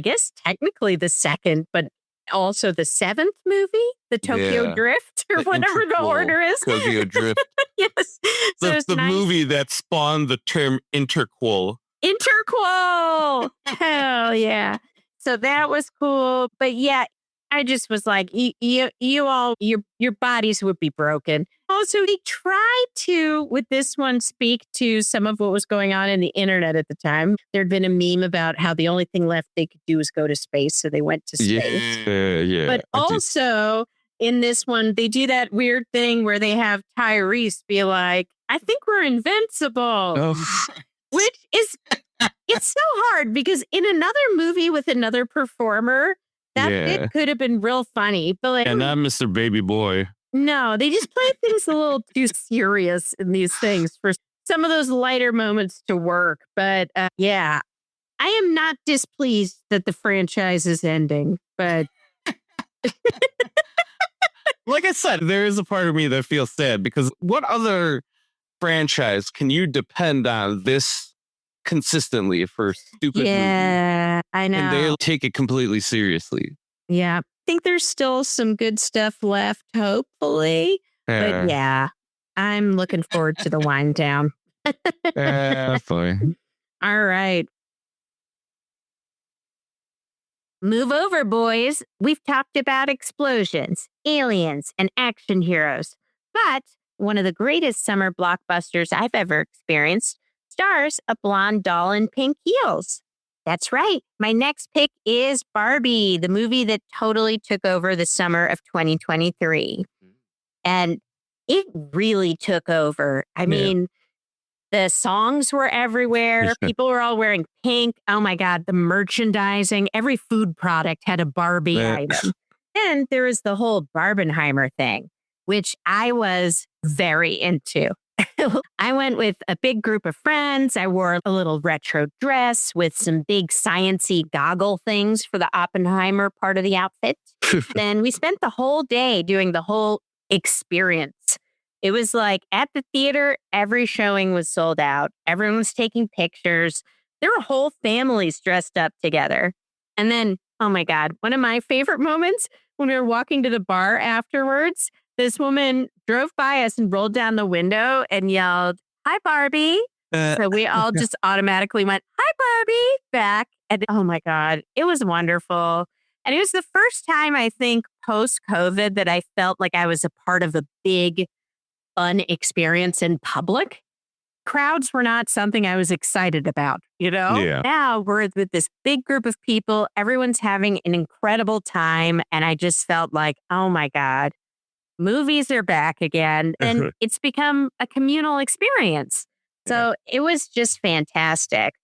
guess technically the second, but also the seventh movie, the Tokyo Drift or whatever the order is. Tokyo Drift. Yes. So the movie that spawned the term interquel. Interquel. Hell yeah. So that was cool. But yeah, I just was like, you all, your bodies would be broken. Also, they tried to, with this one, speak to some of what was going on in the internet at the time. There'd been a meme about how the only thing left they could do was go to space. So they went to space. Yeah. But also in this one, they do that weird thing where they have Tyrese be like, I think we're invincible. Oh. Which is, it's so hard because in another movie with another performer, that bit could have been real funny. But like, and not Mr. Baby Boy. No, they just play things a little too serious in these things for some of those lighter moments to work. But yeah, I am not displeased that the franchise is ending. But like I said, there is a part of me that feels sad because what other franchise can you depend on this consistently for stupid movies? Yeah, I know. And they take it completely seriously. Yeah. I think there's still some good stuff left, hopefully. But yeah, I'm looking forward to the wind down. Fine. All right. Move over, boys. We've talked about explosions, aliens, and action heroes. But one of the greatest summer blockbusters I've ever experienced stars a blonde doll in pink heels. That's right. My next pick is Barbie, the movie that totally took over the summer of 2023. And it really took over. I mean, the songs were everywhere. People were all wearing pink. Oh my God, the merchandising. Every food product had a Barbie item. And there was the whole Barbenheimer thing, which I was very into. I went with a big group of friends. I wore a little retro dress with some big science-y goggle things for the Oppenheimer part of the outfit. Then we spent the whole day doing the whole experience. It was like at the theater, every showing was sold out. Everyone was taking pictures. There were whole families dressed up together. And then, oh my God, one of my favorite moments when we were walking to the bar afterwards, this woman drove by us and rolled down the window and yelled, "Hi, Barbie." So we all just automatically went, "Hi, Barbie," back. And oh my God, it was wonderful. And it was the first time, I think, post-COVID that I felt like I was a part of a big, fun experience in public. Crowds were not something I was excited about, you know? Yeah. Now we're with this big group of people. Everyone's having an incredible time. And I just felt like, oh my God, movies are back again. And it's become a communal experience. So it was just fantastic.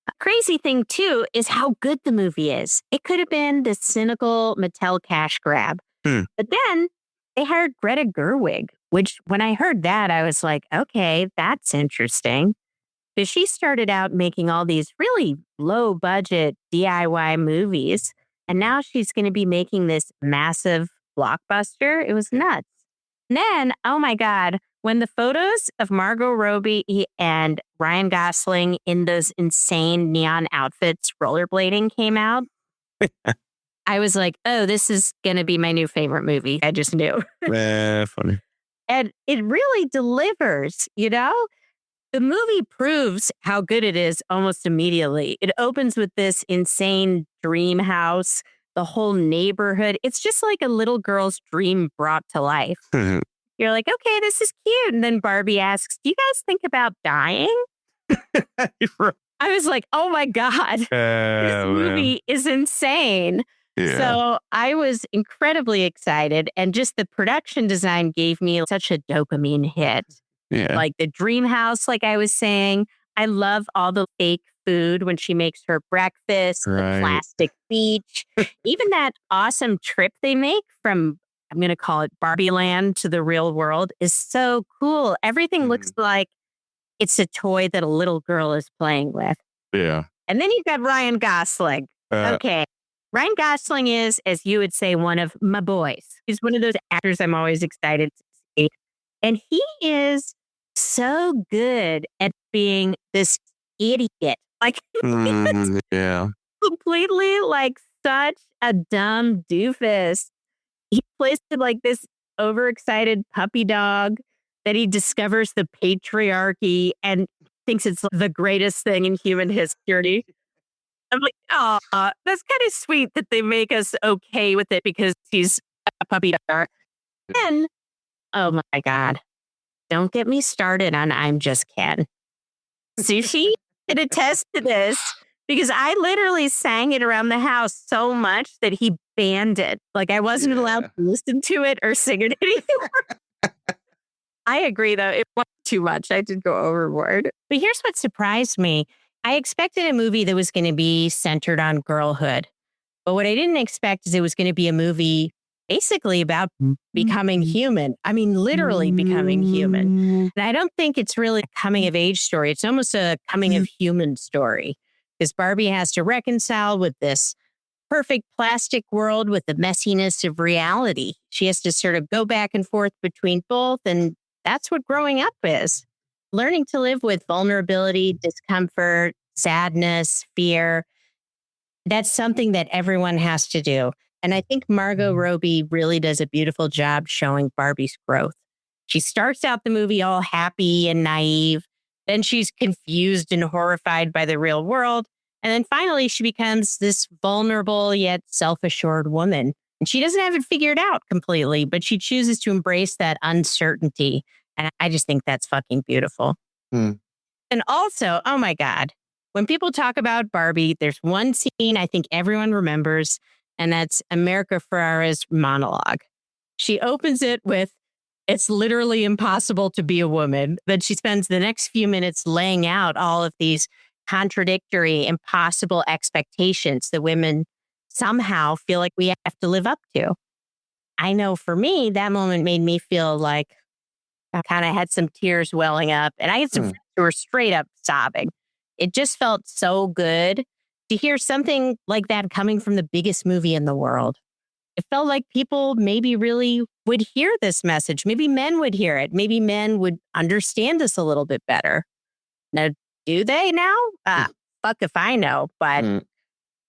A crazy thing, too, is how good the movie is. It could have been the cynical Mattel cash grab. But then they hired Greta Gerwig, which when I heard that, I was like, okay, that's interesting. Because she started out making all these really low budget DIY movies. And now she's going to be making this massive blockbuster. It was nuts. And then, oh my God, when the photos of Margot Robbie and Ryan Gosling in those insane neon outfits rollerblading came out, I was like, oh, this is going to be my new favorite movie. I just knew. Funny. And it really delivers, you know? The movie proves how good it is almost immediately. It opens with this insane dream house, the whole neighborhood. It's just like a little girl's dream brought to life. You're like, okay, this is cute. And then Barbie asks, do you guys think about dying? I was like, oh my God, this movie is insane. Yeah. So I was incredibly excited. And just the production design gave me such a dopamine hit. Yeah. Like the dream house, like I was saying. I love all the fake food when she makes her breakfast, the plastic beach, even that awesome trip they make from, I'm going to call it Barbie Land to the real world is so cool. Everything looks like it's a toy that a little girl is playing with. Yeah. And then you've got Ryan Gosling. Okay. Ryan Gosling is, as you would say, one of my boys. He's one of those actors I'm always excited to see. And he is so good at being this idiot. Like, yeah. completely like such a dumb doofus. He plays like this overexcited puppy dog that he discovers the patriarchy and thinks it's the greatest thing in human history. I'm like, oh, that's kind of sweet that they make us okay with it because he's a puppy dog. And, oh my God, don't get me started on I'm Just Ken. Sushi can attest to this because I literally sang it around the house so much that he banned it. Like I wasn't allowed to listen to it or sing it anymore. I agree, though. It was too much. I did go overboard. But here's what surprised me. I expected a movie that was going to be centered on girlhood. But what I didn't expect is it was going to be a movie basically about becoming human. I mean, literally becoming human. And I don't think it's really a coming of age story. It's almost a coming of human story. Because Barbie has to reconcile with this perfect plastic world with the messiness of reality. She has to sort of go back and forth between both. And that's what growing up is. Learning to live with vulnerability, discomfort, sadness, fear. That's something that everyone has to do. And I think Margot Robbie really does a beautiful job showing Barbie's growth. She starts out the movie all happy and naive. Then she's confused and horrified by the real world. And then finally, she becomes this vulnerable yet self-assured woman. And she doesn't have it figured out completely, but she chooses to embrace that uncertainty. And I just think that's fucking beautiful. And also, oh my God, when people talk about Barbie, there's one scene I think everyone remembers, and that's America Ferrera's monologue. She opens it with, "It's literally impossible to be a woman." Then she spends the next few minutes laying out all of these contradictory, impossible expectations that women somehow feel like we have to live up to. I know for me, that moment made me feel like I kind of had some tears welling up, and I had some friends who were straight up sobbing. It just felt so good to hear something like that coming from the biggest movie in the world. It felt like people maybe really would hear this message. Maybe men would hear it. Maybe men would understand this a little bit better. Now, do they now? Fuck if I know, but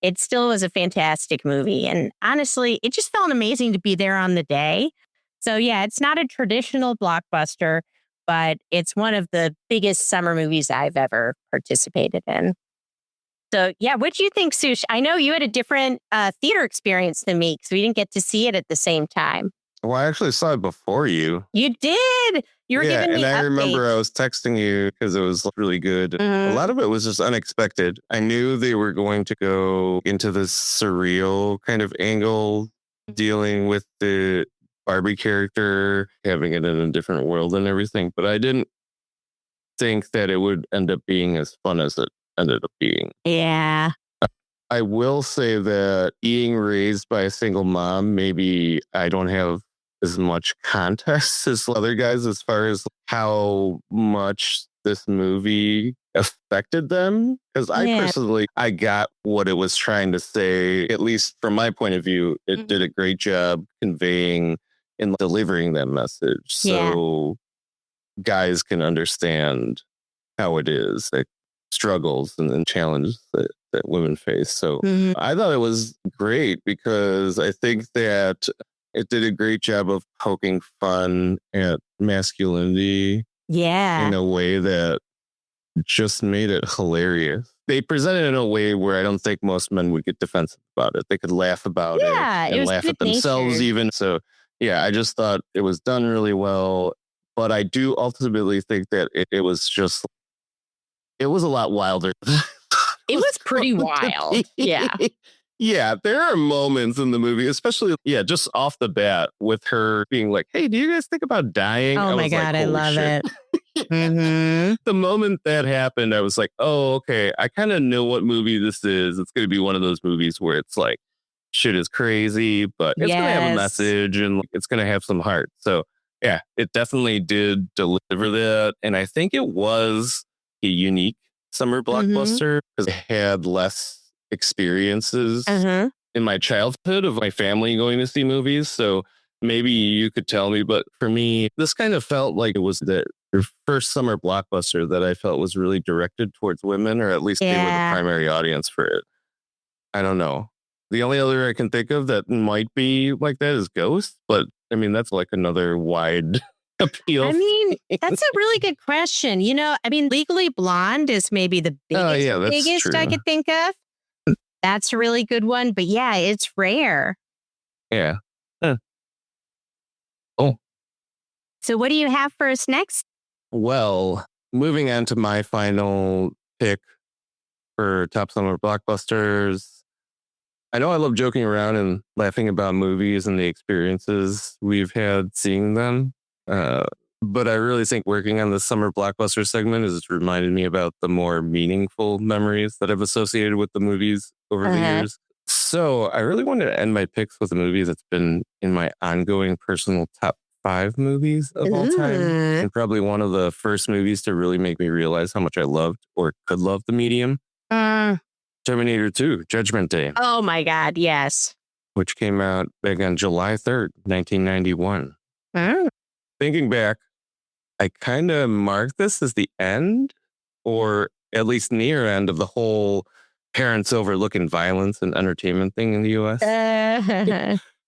it still was a fantastic movie. And honestly, it just felt amazing to be there on the day. So yeah, it's not a traditional blockbuster, but it's one of the biggest summer movies I've ever participated in. So yeah, what do you think, Sush? I know you had a different theater experience than me because we didn't get to see it at the same time. Well, I actually saw it before you. You did. You were giving me and I updates. remember I was texting you because it was really good. A lot of it was just unexpected. I knew they were going to go into this surreal kind of angle, dealing with the Barbie character, having it in a different world and everything. But I didn't think that it would end up being as fun as it ended up being. Yeah. I will say that being raised by a single mom, maybe I don't have as much context as other guys as far as how much this movie affected them. Because I personally, I got what it was trying to say, at least from my point of view. It did a great job conveying and delivering that message. So guys can understand how it is, like struggles and challenges that women face. So I thought it was great because I think that it did a great job of poking fun at masculinity in a way that just made it hilarious. They presented it in a way where I don't think most men would get defensive about it. They could laugh about it and laugh at themselves even. So yeah, I just thought it was done really well. But I do ultimately think that it was just, it was a lot wilder. It was pretty wild. Yeah. Yeah, there are moments in the movie, especially, just off the bat with her being like, "Hey, do you guys think about dying?" Oh my God, I love it. The moment that happened, I was like, oh, okay, I kind of know what movie this is. It's going to be one of those movies where it's like, shit is crazy, but it's going to have a message and it's going to have some heart. So yeah, it definitely did deliver that. And I think it was a unique summer blockbuster because it had less experiences in my childhood of my family going to see movies. So maybe you could tell me, but for me, this kind of felt like it was the first summer blockbuster that I felt was really directed towards women, or at least they were the primary audience for it. I don't know. The only other I can think of that might be like that is Ghost, but I mean, that's like another wide appeal. I mean, that's a really good question. You know, I mean, Legally Blonde is maybe the biggest I could think of. That's a really good one, but yeah, it's rare. Yeah. Oh. So what do you have for us next? Well, moving on to my final pick for top summer blockbusters. I know I love joking around and laughing about movies and the experiences we've had seeing them. But I really think working on the summer blockbuster segment has reminded me about the more meaningful memories that I've associated with the movies over the years. So I really wanted to end my picks with a movie that's been in my ongoing personal top 5 movies of all time. And probably one of the first movies to really make me realize how much I loved or could love the medium. Terminator 2, Judgment Day. Oh my God, yes. Which came out back on July 3rd, 1991. Thinking back, I kind of marked this as the end, or at least near end, of the whole parents overlooking violence and entertainment thing in the U.S.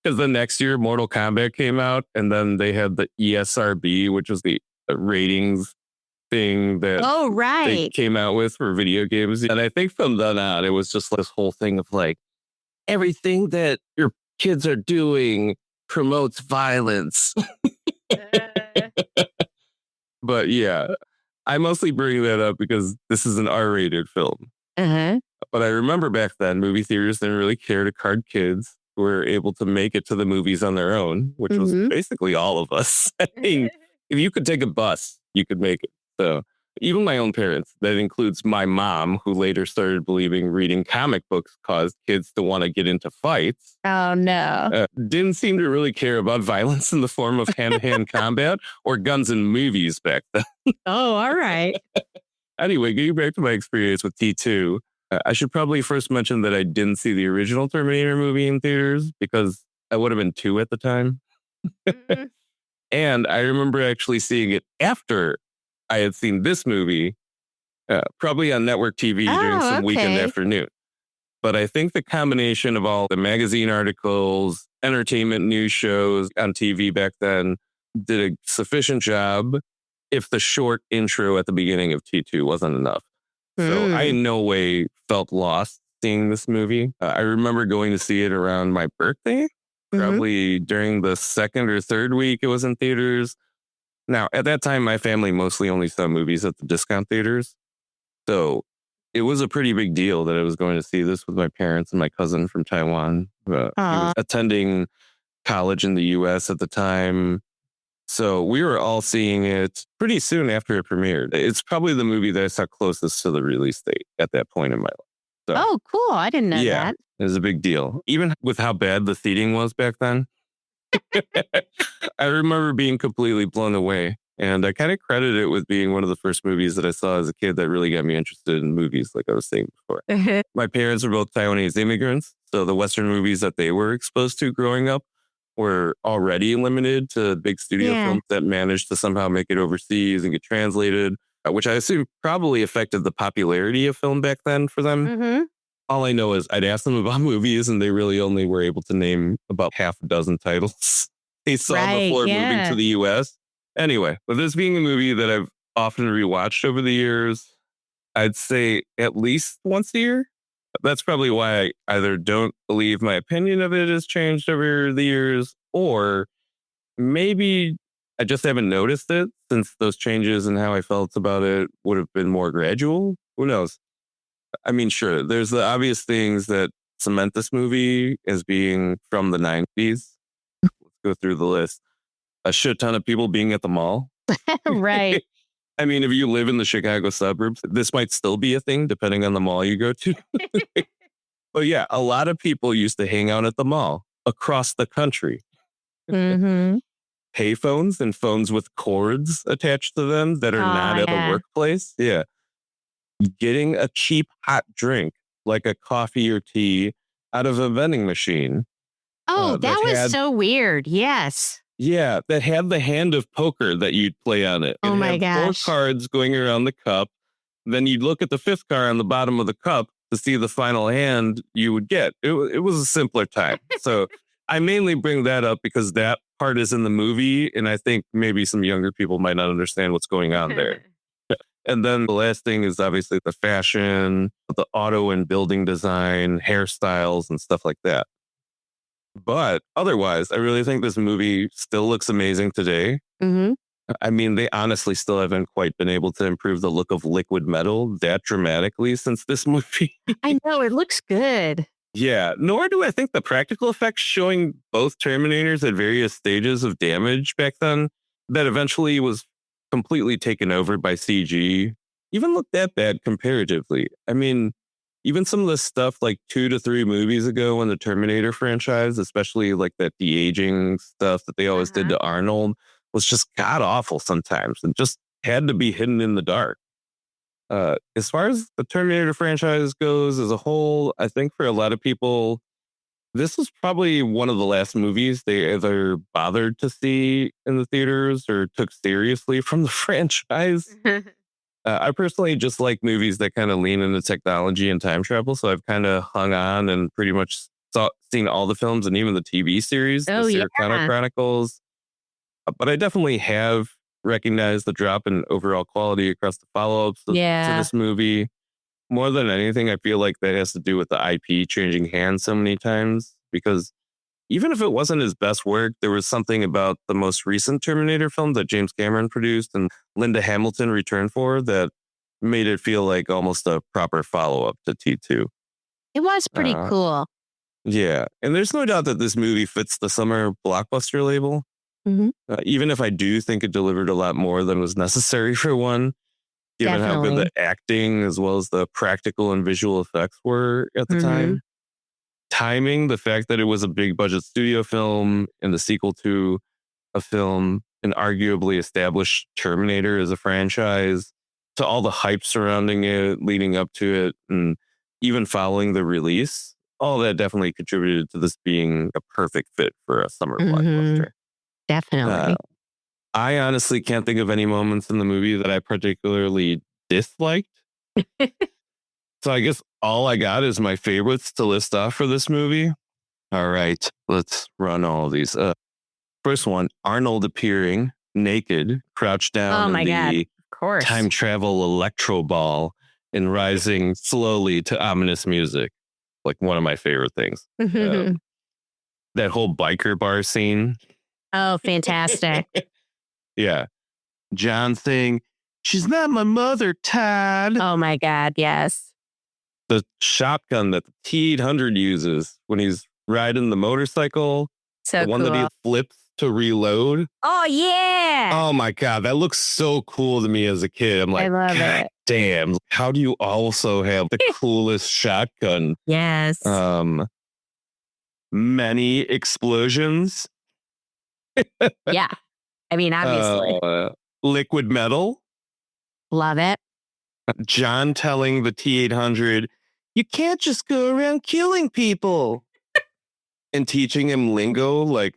Because the next year, Mortal Kombat came out, and then they had the ESRB, which was the ratings thing that they came out with for video games. And I think from then on, it was just this whole thing of like, everything that your kids are doing promotes violence. But yeah, I mostly bring that up because this is an R-rated film. Uh-huh. But I remember back then, movie theaters didn't really care to card kids who were able to make it to the movies on their own, which was basically all of us. I mean, if you could take a bus, you could make it. So even my own parents, that includes my mom, who later started believing reading comic books caused kids to want to get into fights. Oh, no. Didn't seem to really care about violence in the form of hand-to-hand combat or guns in movies back then. Oh, all right. Anyway, getting back to my experience with T2, I should probably first mention that I didn't see the original Terminator movie in theaters because I would have been 2 at the time. And I remember actually seeing it after I had seen this movie, probably on network TV during some weekend afternoon. But I think the combination of all the magazine articles, entertainment news shows on TV back then did a sufficient job if the short intro at the beginning of T2 wasn't enough. So I in no way felt lost seeing this movie. I remember going to see it around my birthday, probably during the second or third week it was in theaters. Now, at that time, my family mostly only saw movies at the discount theaters. So it was a pretty big deal that I was going to see this with my parents and my cousin from Taiwan. He was attending college in the US at the time. So we were all seeing it pretty soon after it premiered. It's probably the movie that I saw closest to the release date at that point in my life. So, oh, cool. I didn't know that. It was a big deal. Even with how bad the seating was back then. I remember being completely blown away. And I kind of credit it with being one of the first movies that I saw as a kid that really got me interested in movies, like I was saying before. My parents were both Taiwanese immigrants. So the Western movies that they were exposed to growing up were already limited to big studio films that managed to somehow make it overseas and get translated, which I assume probably affected the popularity of film back then for them. All I know is I'd ask them about movies and they really only were able to name about half a dozen titles they saw before moving to the US. Anyway, with this being a movie that I've often rewatched over the years, I'd say at least once a year. That's probably why I either don't believe my opinion of it has changed over the years, or maybe I just haven't noticed it since those changes and how I felt about it would have been more gradual. Who knows? I mean, sure, there's the obvious things that cement this movie as being from the 90s. Let's go through the list. A shit ton of people being at the mall. Right. I mean, if you live in the Chicago suburbs, this might still be a thing depending on the mall you go to. But yeah, a lot of people used to hang out at the mall across the country. Payphones and phones with cords attached to them that are not at a workplace. Yeah. Getting a cheap hot drink like a coffee or tea out of a vending machine. Oh, that was so weird. Yes. Yeah, that had the hand of poker that you'd play on it. Oh my gosh. 4 cards going around the cup. Then you'd look at the 5th card on the bottom of the cup to see the final hand you would get. It was a simpler time. So I mainly bring that up because that part is in the movie. And I think maybe some younger people might not understand what's going on there. And then the last thing is obviously the fashion, the auto and building design, hairstyles, and stuff like that. But otherwise, I really think this movie still looks amazing today. I mean, they honestly still haven't quite been able to improve the look of liquid metal that dramatically since this movie. I know, it looks good. Yeah, nor do I think the practical effects showing both Terminators at various stages of damage back then that eventually was completely taken over by CG even look that bad comparatively. I mean, even some of the stuff like 2 to 3 movies ago in the Terminator franchise, especially like that de-aging stuff that they always did to Arnold, was just god awful sometimes and just had to be hidden in the dark. As far as the Terminator franchise goes as a whole, I think for a lot of people, this was probably one of the last movies they either bothered to see in the theaters or took seriously from the franchise. I personally just like movies that kind of lean into technology and time travel. So I've kind of hung on and pretty much seen all the films and even the TV series, the Sarah Connor Chronicles. But I definitely have recognized the drop in overall quality across the follow-ups to this movie. More than anything, I feel like that has to do with the IP changing hands so many times. Because even if it wasn't his best work, there was something about the most recent Terminator film that James Cameron produced and Linda Hamilton returned for that made it feel like almost a proper follow-up to T2. It was pretty cool. Yeah. And there's no doubt that this movie fits the summer blockbuster label. Mhm. Even if I do think it delivered a lot more than was necessary for one, given how good the acting as well as the practical and visual effects were at the time. Timing, the fact that it was a big budget studio film and the sequel to a film, an arguably established Terminator as a franchise, to all the hype surrounding it, leading up to it, and even following the release, all that definitely contributed to this being a perfect fit for a summer blockbuster. Definitely. I honestly can't think of any moments in the movie that I particularly disliked. So I guess all I got is my favorites to list off for this movie. All right, let's run all of these. First one, Arnold appearing naked, crouched down in the time travel electro ball and rising slowly to ominous music. Like one of my favorite things. That whole biker bar scene. Oh, fantastic. Yeah. John saying, "She's not my mother, Todd." Oh my God, yes. The shotgun that the T-800 uses when he's riding the motorcycle. So the one that he flips to reload. Oh, yeah. Oh my God, that looks so cool to me as a kid. I'm like, I love it. Damn, how do you also have the coolest shotgun? Yes. Many explosions. Yeah. I mean, obviously. Liquid metal. Love it. John telling the T-800, "You can't just go around killing people." And teaching him lingo like,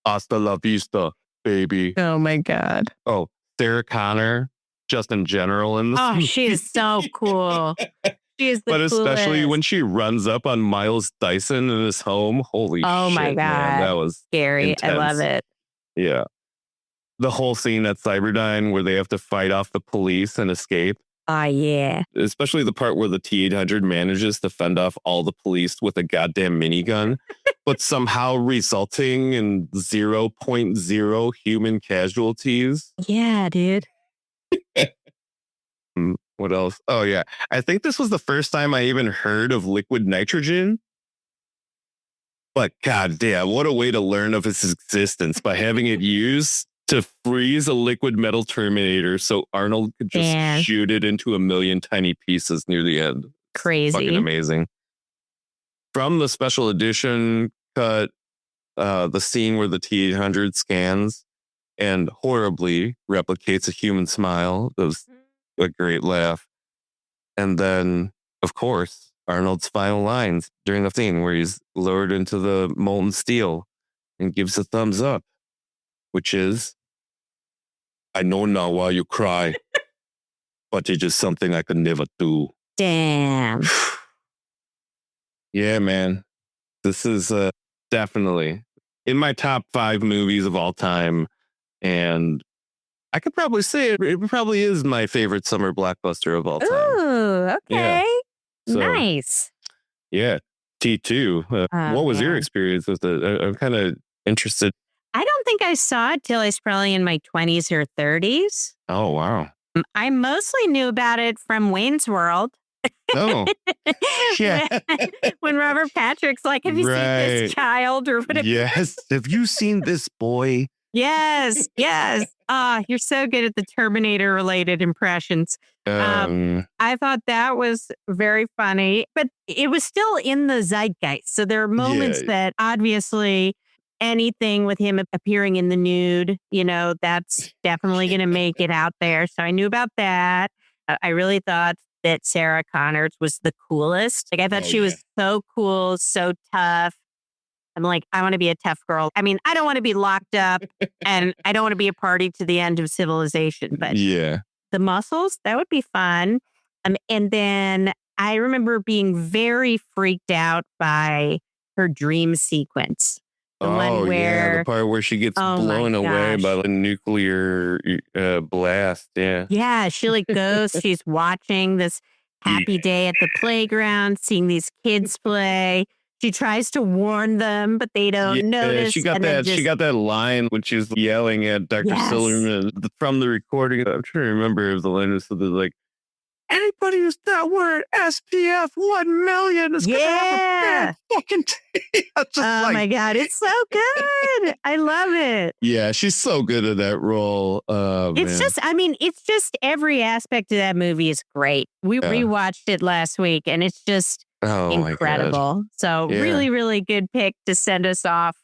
"Hasta la vista, baby." Oh my God. Oh, Sarah Connor, just in general in this movie. She is so cool. She is the But especially coolest. when she runs up on Miles Dyson in his home. Holy shit. Oh my God. Man, that was scary. intense. I love it. Yeah. The whole scene at Cyberdyne where they have to fight off the police and escape. Oh, yeah. Especially the part where the T-800 manages to fend off all the police with a goddamn minigun, but somehow resulting in 0.0 human casualties. Yeah, dude. What else? Oh, yeah. I think this was the first time I even heard of liquid nitrogen. But goddamn, what a way to learn of its existence by having it used to freeze a liquid metal Terminator so Arnold could just shoot it into a million tiny pieces near the end. Crazy. Fucking amazing. From the special edition cut, the scene where the T-800 scans and horribly replicates a human smile. That was a great laugh. And then, of course, Arnold's final lines during the scene where he's lowered into the molten steel and gives a thumbs up, which is, "I know now why you cry, but it is something I could never do." Damn. Yeah, man. This is definitely in my top 5 movies of all time. And I could probably say it probably is my favorite summer blockbuster of all time. Ooh, okay. Yeah. So, nice. Yeah. T2. What was your experience with it? I'm kind of interested. I don't think I saw it till I was probably in my 20s or 30s. Oh, wow. I mostly knew about it from Wayne's World. Oh, yeah. When Robert Patrick's like, "Have you seen this child?" or whatever. Yes. Have you seen this boy? Yes. Yes. You're so good at the Terminator related impressions. I thought that was very funny, but it was still in the zeitgeist. So there are moments that obviously anything with him appearing in the nude, that's definitely going to make it out there. So I knew about that. I really thought that Sarah Connor was the coolest. Like I thought she was so cool, so tough. I'm like, I want to be a tough girl. I mean, I don't want to be locked up and I don't want to be a party to the end of civilization, but the muscles, that would be fun. And then I remember being very freaked out by her dream sequence. The one where, the part where she gets blown away by the nuclear blast. Yeah. Yeah, she like goes, she's watching this happy day at the playground, seeing these kids play. She tries to warn them, but they don't notice. She got that. She got that line when she was yelling at Dr. Silverman from the recording. I'm trying to remember if the line was something like, anybody who's not wearing SPF 1 million is going to have a bad fucking day. Oh my God. It's so good. I love it. Yeah, she's so good at that role. It's just every aspect of that movie is great. We rewatched it last week and it's just incredible. So really, really good pick to send us off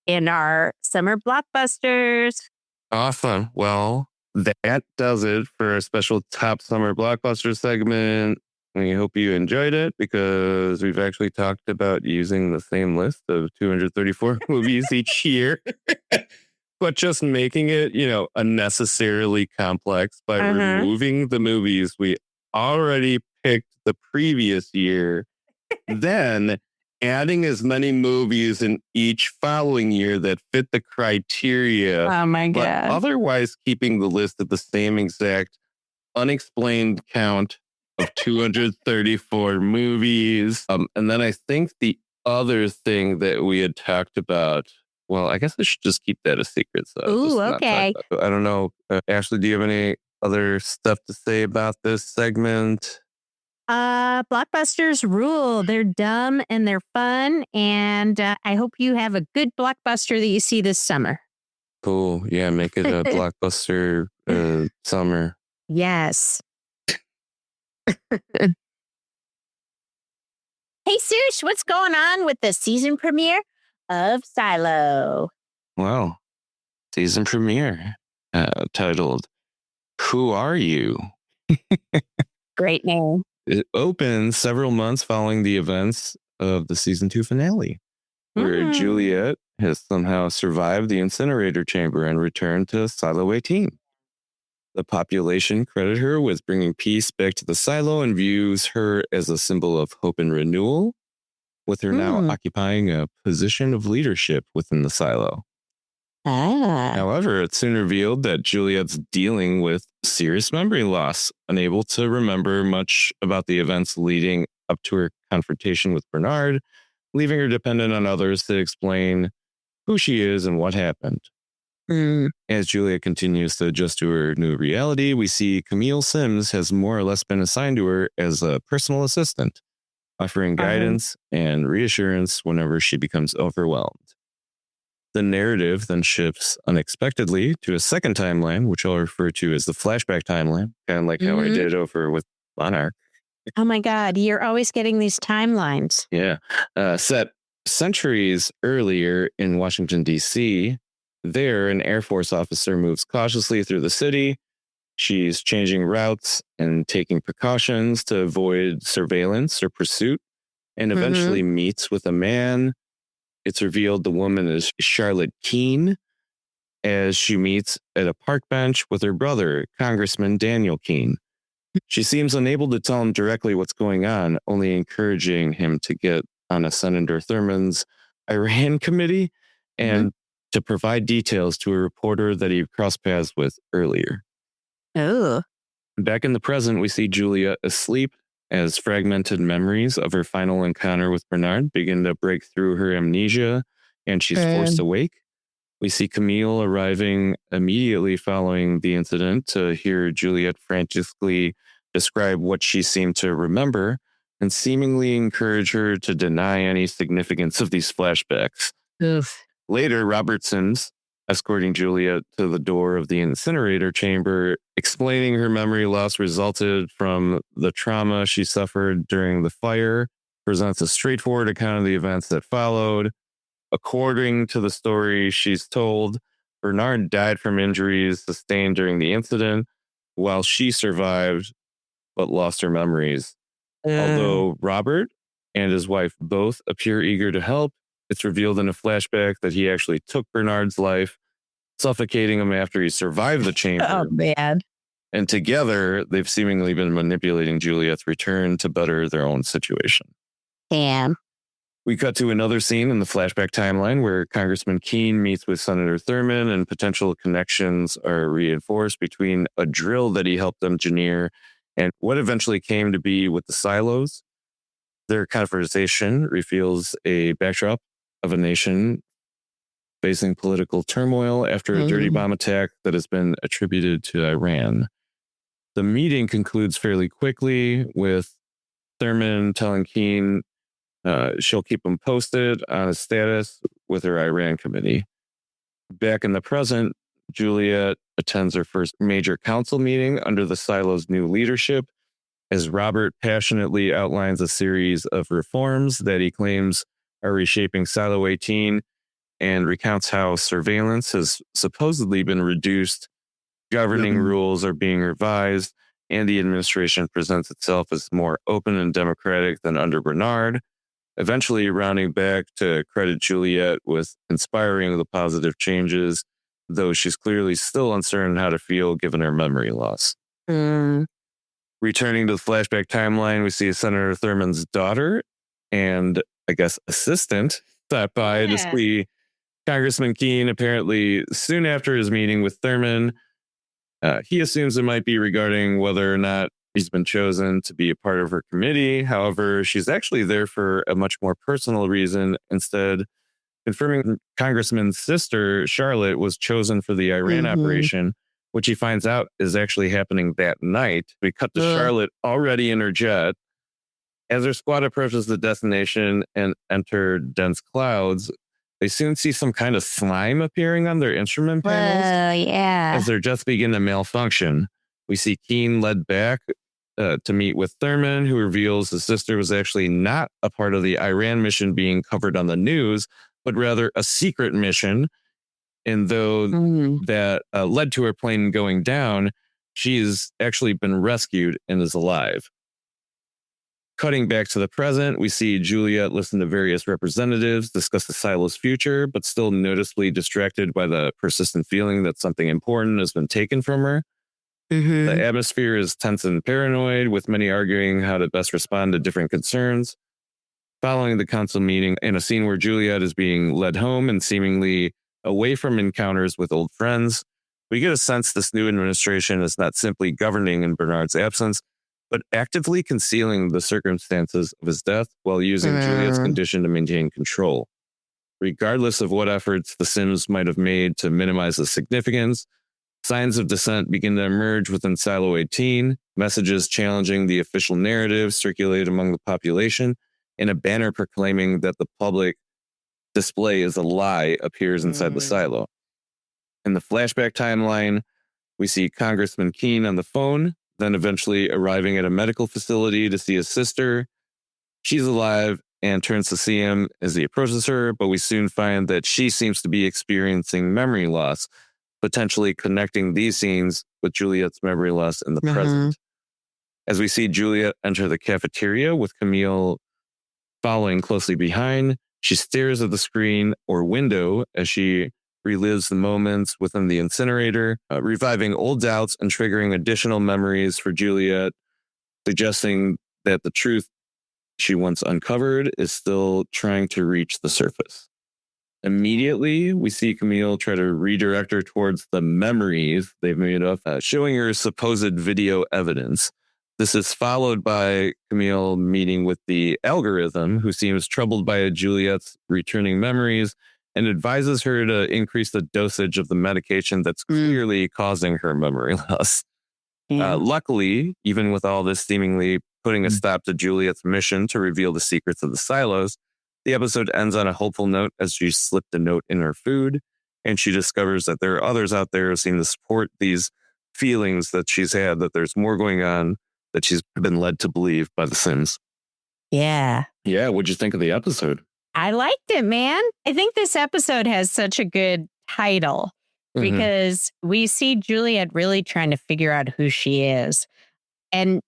in our summer blockbusters. Awesome. Well, that does it for our special top summer blockbuster segment. We hope you enjoyed it because we've actually talked about using the same list of 234 movies each year, but just making it, unnecessarily complex by removing the movies we already picked the previous year, then adding as many movies in each following year that fit the criteria. Oh my God. But otherwise keeping the list at the same exact unexplained count of 234 movies. And then I think the other thing that we had talked about, well, I guess I should just keep that a secret. So ooh, okay. I don't know. Ashley, do you have any other stuff to say about this segment? Blockbusters rule. They're dumb and they're fun. And I hope you have a good blockbuster that you see this summer. Cool. Yeah, make it a blockbuster summer. Yes. Hey, Sush, what's going on with the season premiere of Silo? Well, season premiere titled Who Are You? Great name. It opens several months following the events of the season 2 finale, where Juliet has somehow survived the incinerator chamber and returned to Silo 18. The population credit her with bringing peace back to the silo and views her as a symbol of hope and renewal, with her now occupying a position of leadership within the silo. However, it's soon revealed that Juliet's dealing with serious memory loss, unable to remember much about the events leading up to her confrontation with Bernard, leaving her dependent on others to explain who she is and what happened. As Juliet continues to adjust to her new reality, we see Camille Sims has more or less been assigned to her as a personal assistant, offering guidance and reassurance whenever she becomes overwhelmed. The narrative then shifts unexpectedly to a second timeline, which I'll refer to as the flashback timeline, kind of like how I did over with Monarch. Oh my God, you're always getting these timelines. Yeah. Set centuries earlier in Washington, D.C., there, an Air Force officer moves cautiously through the city. She's changing routes and taking precautions to avoid surveillance or pursuit, and eventually meets with a man. It's revealed the woman is Charlotte Keene, as she meets at a park bench with her brother, Congressman Daniel Keene. She seems unable to tell him directly what's going on, only encouraging him to get on a Senator Thurman's Iran committee and to provide details to a reporter that he crossed paths with earlier. Oh. Back in the present, we see Julia asleep as fragmented memories of her final encounter with Bernard begin to break through her amnesia, and she's forced awake. We see Camille arriving immediately following the incident to hear Juliet frantically describe what she seemed to remember and seemingly encourage her to deny any significance of these flashbacks. Oof. Later, Robertson's escorting Juliet to the door of the incinerator chamber, explaining her memory loss resulted from the trauma she suffered during the fire, presents a straightforward account of the events that followed. According to the story she's told, Bernard died from injuries sustained during the incident, while she survived but lost her memories. Although Robert and his wife both appear eager to help, it's revealed in a flashback that he actually took Bernard's life, suffocating him after he survived the chamber. Oh, man. And together, they've seemingly been manipulating Juliet's return to better their own situation. Damn. We cut to another scene in the flashback timeline where Congressman Keene meets with Senator Thurman, and potential connections are reinforced between a drill that he helped engineer and what eventually came to be with the silos. Their conversation reveals a backdrop of a nation facing political turmoil after a dirty bomb attack that has been attributed to Iran. The meeting concludes fairly quickly with Thurman telling Keen she'll keep him posted on his status with her Iran committee. Back in the present, Juliet attends her first major council meeting under the silo's new leadership as Robert passionately outlines a series of reforms that he claims are reshaping Silo 18 and recounts how surveillance has supposedly been reduced, governing rules are being revised, and the administration presents itself as more open and democratic than under Bernard, eventually rounding back to credit Juliet with inspiring the positive changes, though she's clearly still uncertain how to feel given her memory loss. Returning to the flashback timeline, we see Senator Thurman's daughter and, I guess, assistant stop by to see Congressman Keen. Apparently, soon after his meeting with Thurman, he assumes it might be regarding whether or not he's been chosen to be a part of her committee. However, she's actually there for a much more personal reason, instead confirming Congressman's sister, Charlotte, was chosen for the Iran operation, which he finds out is actually happening that night. We cut to Charlotte already in her jet. As her squad approaches the destination and enter dense clouds, they soon see some kind of slime appearing on their instrument panels. As their jets begin to malfunction, we see Keen led back to meet with Thurman, who reveals his sister was actually not a part of the Iran mission being covered on the news, but rather a secret mission. And though that led to her plane going down, she's actually been rescued and is alive. Cutting back to the present, we see Juliet listen to various representatives discuss the silo's future, but still noticeably distracted by the persistent feeling that something important has been taken from her. The atmosphere is tense and paranoid, with many arguing how to best respond to different concerns. Following the council meeting, in a scene where Juliet is being led home and seemingly away from encounters with old friends, we get a sense this new administration is not simply governing in Bernard's absence, but actively concealing the circumstances of his death while using Juliet's condition to maintain control. Regardless of what efforts the Sims might have made to minimize the significance, signs of dissent begin to emerge within Silo 18, messages challenging the official narrative circulate among the population, and a banner proclaiming that the public display is a lie appears inside the silo. In the flashback timeline, we see Congressman Keen on the phone, then eventually arriving at a medical facility to see his sister. She's alive and turns to see him as he approaches her, but we soon find that she seems to be experiencing memory loss, potentially connecting these scenes with Juliet's memory loss in the present. As we see Juliet enter the cafeteria with Camille following closely behind, she stares at the screen or window as she relives the moments within the incinerator, reviving old doubts and triggering additional memories for Juliet, suggesting that the truth she once uncovered is still trying to reach the surface. Immediately, we see Camille try to redirect her towards the memories they've made up, showing her supposed video evidence. This is followed by Camille meeting with the algorithm, who seems troubled by Juliet's returning memories and advises her to increase the dosage of the medication that's clearly causing her memory loss. Luckily, even with all this seemingly putting a stop to Juliet's mission to reveal the secrets of the silos, the episode ends on a hopeful note as she slipped a note in her food, and she discovers that there are others out there who seem to support these feelings that she's had, that there's more going on that she's been led to believe by the Sims. Yeah. Yeah, what'd you think of the episode? I liked it, man. I think this episode has such a good title because we see Juliet really trying to figure out who she is. And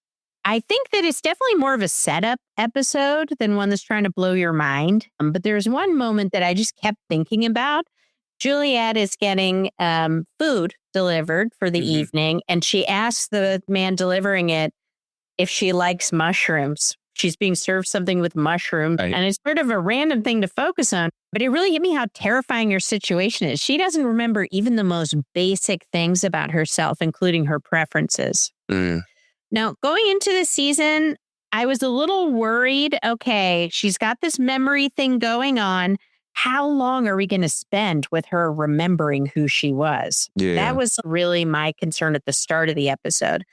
I think that it's definitely more of a setup episode than one that's trying to blow your mind. But there's one moment that I just kept thinking about. Juliet is getting food delivered for the evening, and she asks the man delivering it if she likes mushrooms. She's being served something with mushrooms, and it's sort of a random thing to focus on. But it really hit me how terrifying her situation is. She doesn't remember even the most basic things about herself, including her preferences. Now, going into the season, I was a little worried. Okay, she's got this memory thing going on. How long are we going to spend with her remembering who she was? That was really my concern at the start of the episode.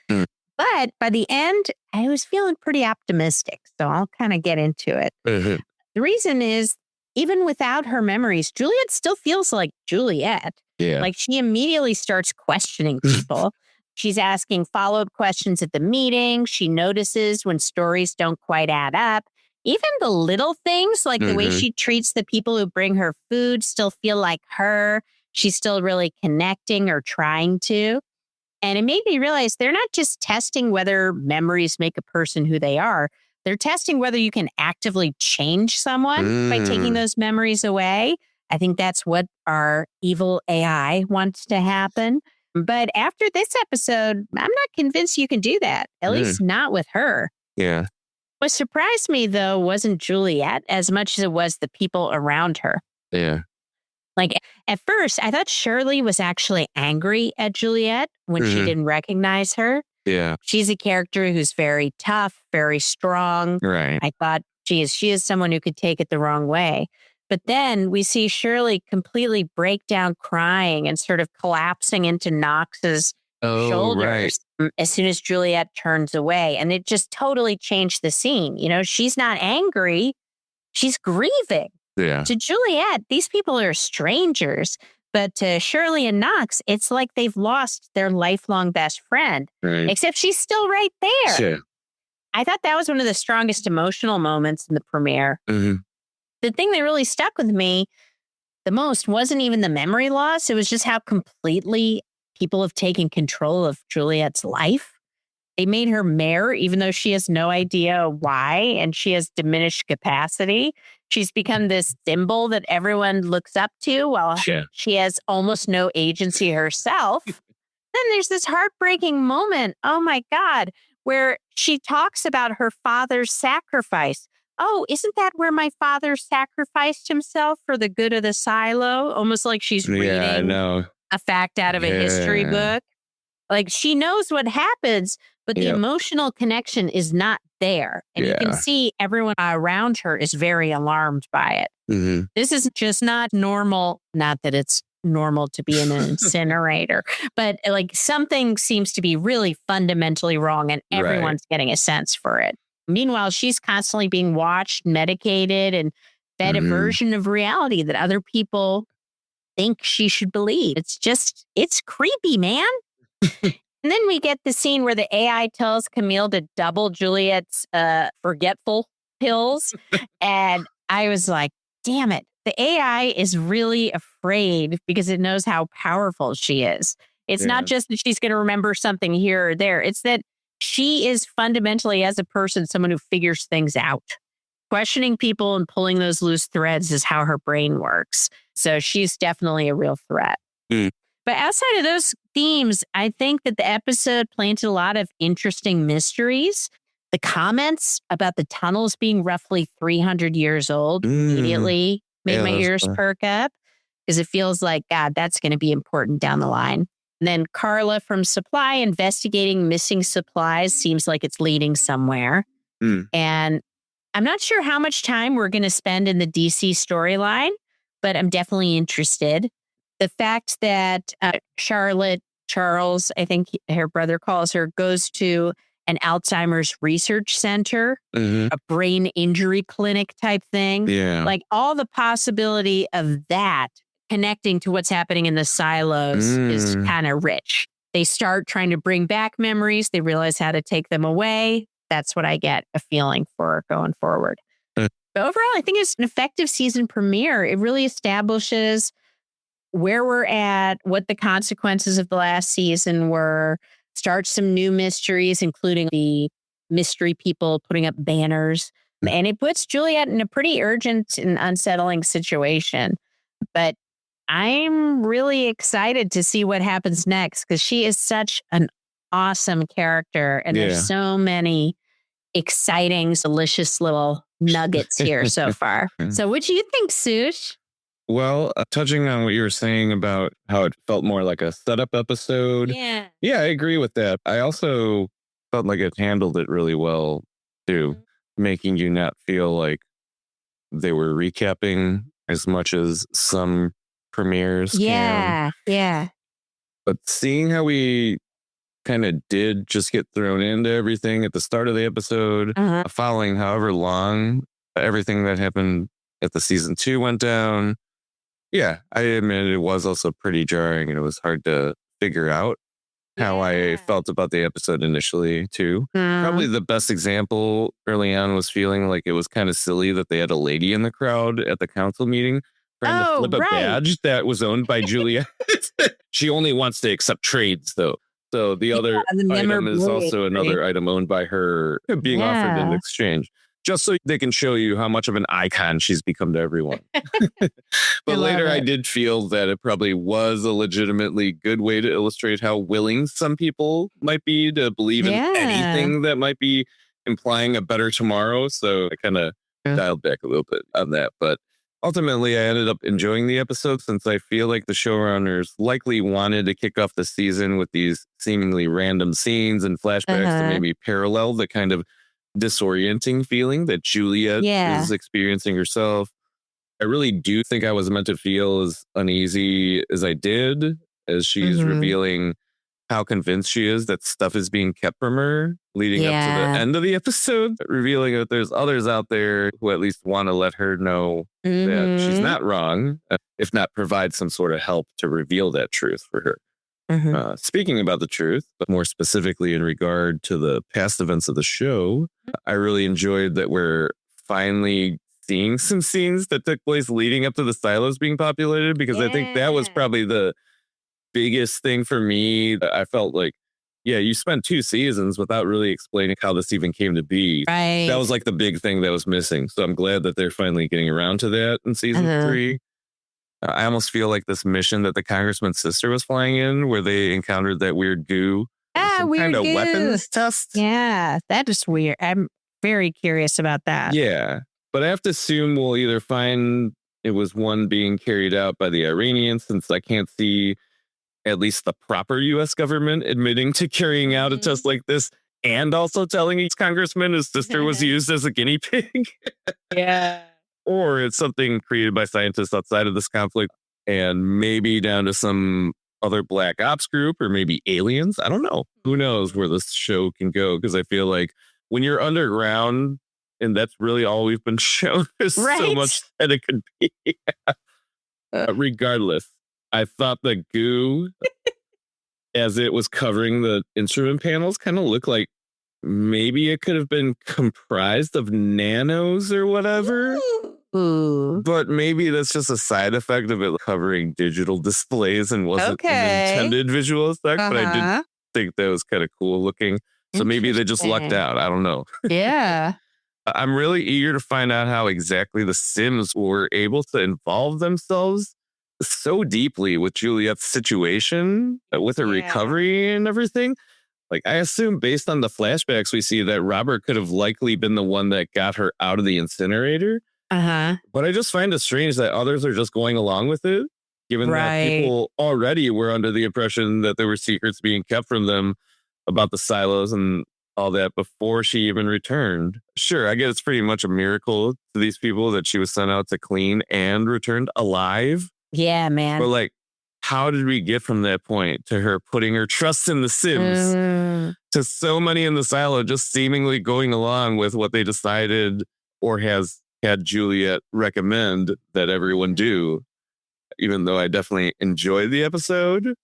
But by the end, I was feeling pretty optimistic. So I'll kind of get into it. Mhm. The reason is, even without her memories, Juliet still feels like Juliet. Yeah. Like she immediately starts questioning people. She's asking follow-up questions at the meeting. She notices when stories don't quite add up. Even the little things, like the way Mhm. she treats the people who bring her food, still feel like her. She's still really connecting or trying to. And it made me realize they're not just testing whether memories make a person who they are. They're testing whether you can actively change someone by taking those memories away. I think that's what our evil AI wants to happen. But after this episode, I'm not convinced you can do that, at least not with her. Yeah. What surprised me, though, wasn't Juliet as much as it was the people around her. Yeah. Like, at first, I thought Shirley was actually angry at Juliet when she didn't recognize her. Yeah. She's a character who's very tough, very strong. Right. I thought, geez, she is someone who could take it the wrong way. But then we see Shirley completely break down crying and sort of collapsing into Knox's shoulders as soon as Juliet turns away. And it just totally changed the scene. You know, she's not angry. She's grieving. Yeah. To Juliet, these people are strangers. But to Shirley and Knox, it's like they've lost their lifelong best friend, Right. except she's still right there. Sure. I thought that was one of the strongest emotional moments in the premiere. Mm-hmm. The thing that really stuck with me the most wasn't even the memory loss. It was just how completely people have taken control of Juliet's life. They made her mayor, even though she has no idea why, and she has diminished capacity. She's become this symbol that everyone looks up to while she has almost no agency herself. Then there's this heartbreaking moment, oh my God, where she talks about her father's sacrifice. Oh, isn't that where my father sacrificed himself for the good of the silo? Almost like she's reading a fact out of a history book. Like she knows what happens, but the emotional connection is not there. And you can see everyone around her is very alarmed by it. This is just not normal. Not that it's normal to be in an incinerator, but like something seems to be really fundamentally wrong and everyone's getting a sense for it. Meanwhile, she's constantly being watched, medicated, and fed a version of reality that other people think she should believe. It's creepy, man. And then we get the scene where the AI tells Camille to double Juliet's forgetful pills. And I was like, damn it. The AI is really afraid because it knows how powerful she is. It's not just that she's going to remember something here or there. It's that she is fundamentally, as a person, someone who figures things out. Questioning people and pulling those loose threads is how her brain works. So she's definitely a real threat. But outside of those themes, I think that the episode planted a lot of interesting mysteries. The comments about the tunnels being roughly 300 years old immediately made my ears perk up because it feels like, God, that's going to be important down the line. And then Carla from Supply investigating missing supplies seems like it's leading somewhere. And I'm not sure how much time we're going to spend in the DC storyline, but I'm definitely interested. The fact that Charlotte Charles, I think her brother calls her, goes to an Alzheimer's research center, a brain injury clinic type thing. Like all the possibility of that connecting to what's happening in the silos is kind of rich. They start trying to bring back memories. They realize how to take them away. That's what I get a feeling for going forward. But overall, I think it's an effective season premiere. It really establishes where we're at, what the consequences of the last season were, starts some new mysteries, including the mystery people putting up banners. And it puts Juliet in a pretty urgent and unsettling situation. But I'm really excited to see what happens next because she is such an awesome character. And there's so many exciting, delicious little nuggets here so far. So what do you think, Sush? Well, touching on what you were saying about how it felt more like a setup episode. Yeah, I agree with that. I also felt like it handled it really well, too, making you not feel like they were recapping as much as some premieres can. Yeah. But seeing how we kind of did just get thrown into everything at the start of the episode, following however long everything that happened at the season 2 went down. Yeah, I admit it was also pretty jarring, and it was hard to figure out how I felt about the episode initially, too. Probably the best example early on was feeling like it was kind of silly that they had a lady in the crowd at the council meeting trying to flip a badge that was owned by Juliet. She only wants to accept trades, though. So the other item is also another item owned by her being offered in exchange, just so they can show you how much of an icon she's become to everyone. But later I did feel that it probably was a legitimately good way to illustrate how willing some people might be to believe in anything that might be implying a better tomorrow. So I kind of dialed back a little bit on that. But ultimately, I ended up enjoying the episode since I feel like the showrunners likely wanted to kick off the season with these seemingly random scenes and flashbacks to maybe parallel the kind of disorienting feeling that Juliet is experiencing herself. I really do think I was meant to feel as uneasy as I did as she's revealing how convinced she is that stuff is being kept from her leading up to the end of the episode, revealing that there's others out there who at least want to let her know that she's not wrong, if not provide some sort of help to reveal that truth for her. Speaking about the truth, but more specifically in regard to the past events of the show, I really enjoyed that we're finally seeing some scenes that took place leading up to the silos being populated, because I think that was probably the biggest thing for me. I felt like, you spent 2 seasons without really explaining how this even came to be. That was like the big thing that was missing. So I'm glad that they're finally getting around to that in season 3. I almost feel like this mission that the congressman's sister was flying in, where they encountered that weird goo. Weird kind of goo. Weapons test. Yeah, that is weird. I'm very curious about that. Yeah, but I have to assume we'll either find it was one being carried out by the Iranians, since I can't see at least the proper U.S. government admitting to carrying out a test like this, and also telling each congressman his sister was used as a guinea pig. Or it's something created by scientists outside of this conflict, and maybe down to some other black ops group, or maybe aliens. I don't know. Who knows where this show can go? Because I feel like when you're underground, and that's really all we've been shown, there's so much that it could be. Regardless, I thought the goo, as it was covering the instrument panels, kind of looked like maybe it could have been comprised of nanos or whatever. But maybe that's just a side effect of it covering digital displays and wasn't an intended visual effect. But I did think that was kind of cool looking. So maybe they just lucked out. I don't know. I'm really eager to find out how exactly the Sims were able to involve themselves so deeply with Juliet's situation, with her recovery and everything. Like, I assume based on the flashbacks we see that Robert could have likely been the one that got her out of the incinerator. But I just find it strange that others are just going along with it, given that people already were under the impression that there were secrets being kept from them about the silos and all that before she even returned. Sure, I guess it's pretty much a miracle to these people that she was sent out to clean and returned alive. Yeah, man. But like, how did we get from that point to her putting her trust in the Sims to so many in the silo just seemingly going along with what they decided or has had Juliet recommend that everyone do? Even though I definitely enjoyed the episode,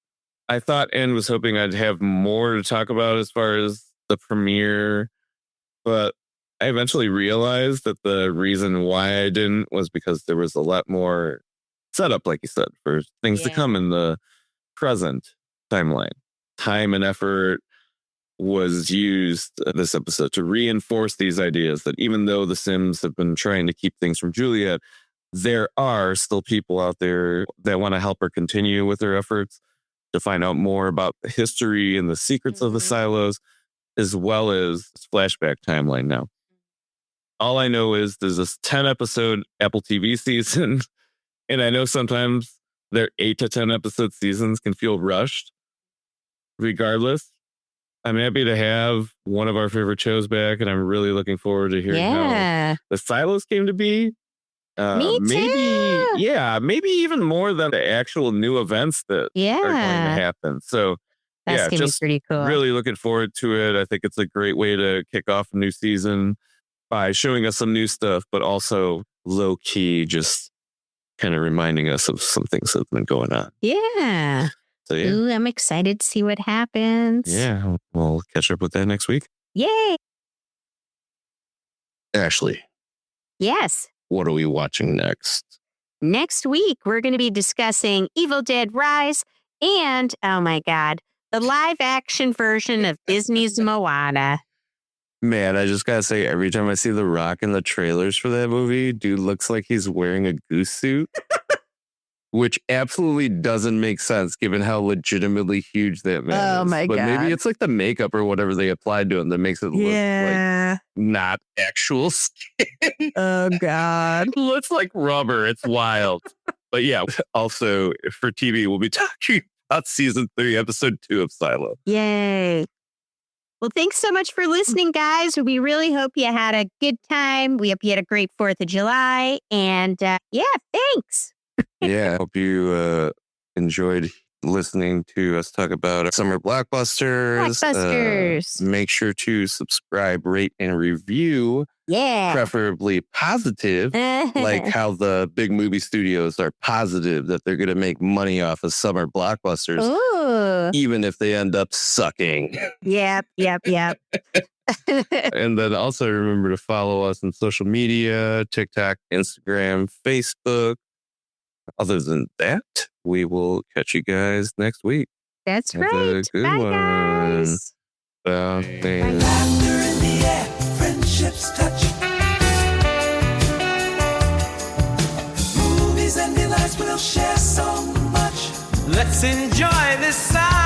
I thought and was hoping I'd have more to talk about as far as the premiere, but I eventually realized that the reason why I didn't was because there was a lot more setup, like you said, for things to come in the present timeline. Time and effort was used this episode to reinforce these ideas that even though the Sims have been trying to keep things from Juliet, there are still people out there that want to help her continue with her efforts to find out more about the history and the secrets of the silos, as well as flashback timeline now. All I know is there's this 10-episode Apple TV season, and I know sometimes their 8 to 10 episode seasons can feel rushed. Regardless, I'm happy to have one of our favorite shows back, and I'm really looking forward to hearing how the silos came to be. Me too. Maybe even more than the actual new events that are going to happen. So That's yeah, going to be just pretty cool. really looking forward to it. I think it's a great way to kick off a new season by showing us some new stuff, but also low key, just kind of reminding us of some things that have been going on. Yeah. So yeah, Ooh, I'm excited to see what happens. yeah, we'll catch up with that next week. Yay. Ashley, Yes. what are we watching next? Next week, we're going to be discussing Evil Dead Rise and, oh my God, the live action version of Disney's Moana. Man, I just gotta say, every time I see The Rock in the trailers for that movie, dude looks like he's wearing a goose suit, which absolutely doesn't make sense given how legitimately huge that man is. Oh my but God. maybe it's like the makeup or whatever they applied to him that makes it look like not actual skin. Oh God. Looks like rubber. It's wild. But yeah, also for TV, we'll be talking about season 3, episode 2 of Silo. Yay. Well, thanks so much for listening, guys. We really hope you had a good time. We hope you had a great 4th of July. And yeah, thanks. Yeah, I hope you enjoyed listening to us talk about summer blockbusters. Blockbusters. Make sure to subscribe, rate, and review, Yeah. preferably positive, like how the big movie studios are positive that they're going to make money off of summer blockbusters, Ooh. even if they end up sucking. Yep. And then also remember to follow us on social media, TikTok, Instagram, Facebook. Other than that, we will catch you guys next week. That's Have a right. good Bye, one. guys. Thanks. Laughter in the air, friendships touch. Movies and delights, we'll share so much. Let's enjoy this side.